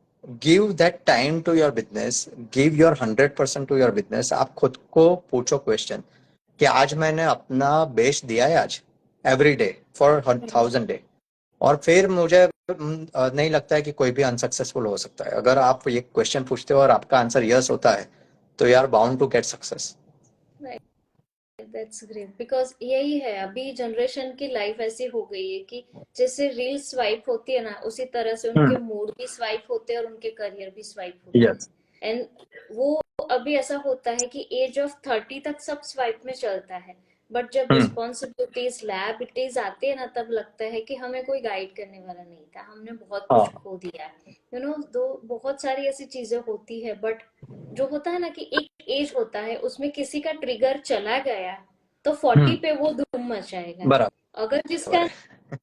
Speaker 2: Give that time to your business, give your 100% to your business. आप खुद को पूछो क्वेश्चन कि आज मैंने अपना बेस्ट दिया है आज, एवरी डे फॉर 1000 डे। और फिर मुझे नहीं लगता है कि कोई भी अनसक्सेसफुल हो सकता है। अगर आप ये क्वेश्चन पूछते हो और आपका आंसर यस होता है, तो you are bound to get success.
Speaker 1: That's great, because यही है, अभी जनरेशन की लाइफ ऐसी हो गई है कि जैसे रील स्वाइप होती है ना, उसी तरह से उनके मूड भी स्वाइप होते हैं और उनके करियर भी स्वाइप होते हैं।
Speaker 2: यस।
Speaker 1: एंड वो अभी ऐसा होता है कि एज ऑफ 30 तक सब स्वाइप में चलता है। बट जब
Speaker 2: हम्म।
Speaker 1: रिस्पॉन्सिबिलिटीज लायबिलिटीज आती है ना, तब लगता है कि हमें कोई गाइड करने वाला नहीं था, हमने बहुत कुछ
Speaker 2: हाँ।
Speaker 1: खो दिया। दो बहुत सारी ऐसी चीजें होती है, बट जो होता है ना कि एक एज होता है, उसमें किसी का ट्रिगर चला गया तो 40
Speaker 2: हम्म।
Speaker 1: पे वो धूम मचाएगा।
Speaker 2: बराबर
Speaker 1: अगर जिसका
Speaker 2: है।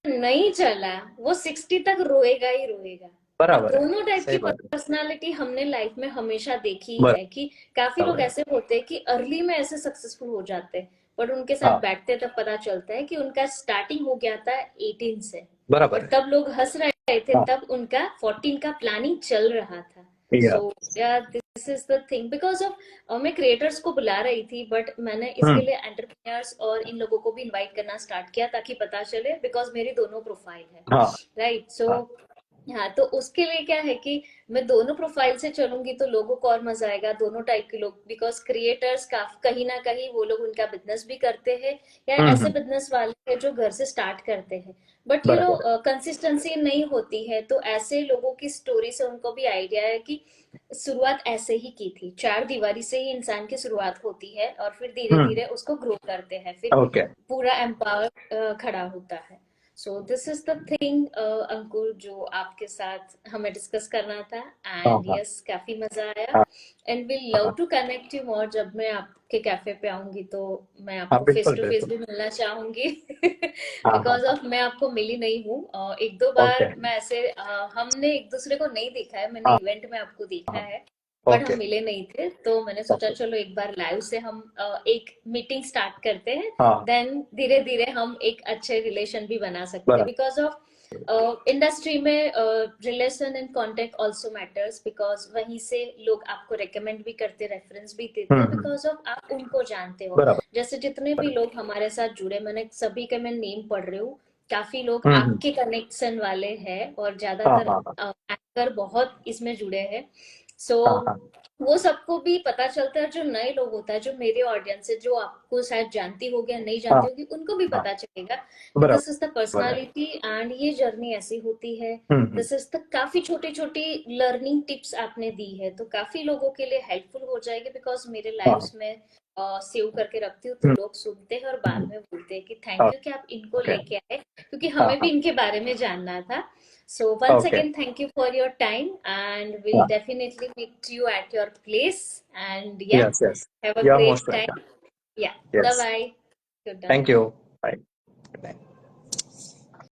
Speaker 1: नहीं चला, वो 60 तक रोएगा ही रोएगा। और
Speaker 2: बराबर है।
Speaker 1: दोनों टाइप की
Speaker 2: सही बात है।
Speaker 1: पर्सनालिटी हमने लाइफ में हमेशा देखी है कि काफी लोग
Speaker 2: बराबर है।
Speaker 1: ऐसे होते हैं कि अर्ली में ऐसे सक्सेसफुल हो जाते हैं, बट उनके साथ
Speaker 2: हाँ।
Speaker 1: बैठते तब पता चलता है कि उनका स्टार्टिंग हो गया था 18 से।
Speaker 2: बराबर
Speaker 1: बट
Speaker 2: है।
Speaker 1: तब लोग हंस रहे थे,
Speaker 2: हाँ।
Speaker 1: तब उनका 14 का प्लानिंग चल रहा था।
Speaker 2: या।
Speaker 1: सो या this is the thing, because of मैं क्रिएटर्स को बुला रही थी, बट मैंने इसके
Speaker 2: हम्म।
Speaker 1: लिए एंटरप्रेन्योर्स और इन लोगों को भी इनवाइट करना स्टार्ट किया ताकि पता चले, बिकॉज मेरी दोनों प्रोफाइल है।
Speaker 2: हाँ।
Speaker 1: राइट, सो
Speaker 2: हाँ।
Speaker 1: हाँ, तो उसके लिए क्या है कि मैं दोनों प्रोफाइल से चलूंगी तो लोगों को और मजा आएगा, दोनों टाइप के लोग, बिकॉज क्रिएटर्स का कहीं ना कहीं वो लोग उनका बिजनेस भी करते हैं, या ऐसे
Speaker 2: हम्म।
Speaker 1: बिजनेस वाले हैं जो घर से स्टार्ट करते हैं, बट
Speaker 2: बराबर है।
Speaker 1: कंसिस्टेंसी नहीं होती है, तो ऐसे लोगों की स्टोरी से उनको भी आइडिया है कि शुरुआत ऐसे ही की थी, चार दीवारी से ही इंसान की शुरुआत होती है, और फिर धीरे
Speaker 2: हम्म।
Speaker 1: धीरे उसको ग्रो करते हैं, फिर
Speaker 2: ओके।
Speaker 1: पूरा एम्पावर खड़ा होता है। So this is the thing Ankur, जो आपके साथ हमें डिस्कस करना था।
Speaker 2: हाँ।
Speaker 1: एंड
Speaker 2: हाँ।
Speaker 1: यस, काफी मजा आया।
Speaker 2: हाँ।
Speaker 1: एंड विल लव
Speaker 2: हाँ।
Speaker 1: टू कनेक्ट यू मोर, जब मैं आपके कैफे पे आऊंगी तो मैं
Speaker 2: हाँ,
Speaker 1: आपको फेस
Speaker 2: बिल्कुल
Speaker 1: टू फेस
Speaker 2: बिल्कुल।
Speaker 1: भी मिलना चाहूंगी।
Speaker 2: हाँ। हाँ।
Speaker 1: बिकॉज
Speaker 2: हाँ।
Speaker 1: ऑफ मैं आपको मिली नहीं हूँ, एक दो
Speaker 2: ओके।
Speaker 1: बार मैं ऐसे हमने एक दूसरे को नहीं देखा है, मैंने
Speaker 2: हाँ।
Speaker 1: इवेंट में आपको देखा
Speaker 2: हाँ।
Speaker 1: है, बट हम
Speaker 2: ओके।
Speaker 1: मिले नहीं थे, तो मैंने सोचा
Speaker 2: ओके।
Speaker 1: चलो एक बार लाइव से हम एक मीटिंग स्टार्ट करते हैं,
Speaker 2: हाँ।
Speaker 1: देन धीरे धीरे हम एक अच्छे रिलेशन भी बना सकते हैं,
Speaker 2: बराबर।
Speaker 1: बिकॉज ऑफ इंडस्ट्री में relation and contact also matters, because वहीं से लोग आपको रेकमेंड भी करते, रेफरेंस भी देते हैं,
Speaker 2: हम्म।
Speaker 1: बिकॉज ऑफ आप उनको जानते हो।
Speaker 2: बराबर।
Speaker 1: जैसे जितने भी
Speaker 2: बराबर।
Speaker 1: लोग हमारे साथ जुड़े, मैंने सभी के मैं नेम पढ़ रही हूँ, काफी लोग
Speaker 2: हम्म।
Speaker 1: आपके कनेक्शन वाले हैं, और
Speaker 2: हाँ।
Speaker 1: ज्यादातर
Speaker 2: हाँ। हाँ।
Speaker 1: एंकर बहुत इसमें जुड़े हैं। सो
Speaker 2: हाँ। हाँ।
Speaker 1: वो सबको भी पता चलता है, जो नए लोग होता है, जो मेरे ऑडियंस है, जो आपको शायद जानती होगी या नहीं
Speaker 2: हाँ।
Speaker 1: जानती होगी, उनको भी
Speaker 2: हाँ।
Speaker 1: पता चलेगा कि दिस इज द
Speaker 2: बराबर है।
Speaker 1: पर्सनालिटी, एंड ये जर्नी ऐसी होती है।
Speaker 2: हम्म।
Speaker 1: दिस इज द काफी छोटी छोटी लर्निंग टिप्स आपने दी है, तो काफी लोगों के लिए हेल्पफुल हो जाएगी, बिकॉज मेरे
Speaker 2: हाँ।
Speaker 1: लाइव्स में सेव करके रखती हूँ, तो
Speaker 2: हम्म।
Speaker 1: लोग सुनते हैं और बाद
Speaker 2: हम्म।
Speaker 1: में बोलते हैं कि थैंक यू कि आप इनको
Speaker 2: ओके।
Speaker 1: लेके आए, क्योंकि
Speaker 2: हाँ।
Speaker 1: हमें भी
Speaker 2: हाँ।
Speaker 1: इनके बारे में जानना था। So once
Speaker 2: okay.
Speaker 1: again, thank you for your time, and we'll
Speaker 2: हाँ।
Speaker 1: definitely meet you at your place. And yeah,
Speaker 2: yes yes.
Speaker 1: have a
Speaker 2: you are
Speaker 1: great
Speaker 2: most
Speaker 1: time.
Speaker 2: Welcome.
Speaker 1: Yeah, bye
Speaker 2: yes.
Speaker 1: bye. Good
Speaker 2: thank
Speaker 1: night.
Speaker 2: You. Bye.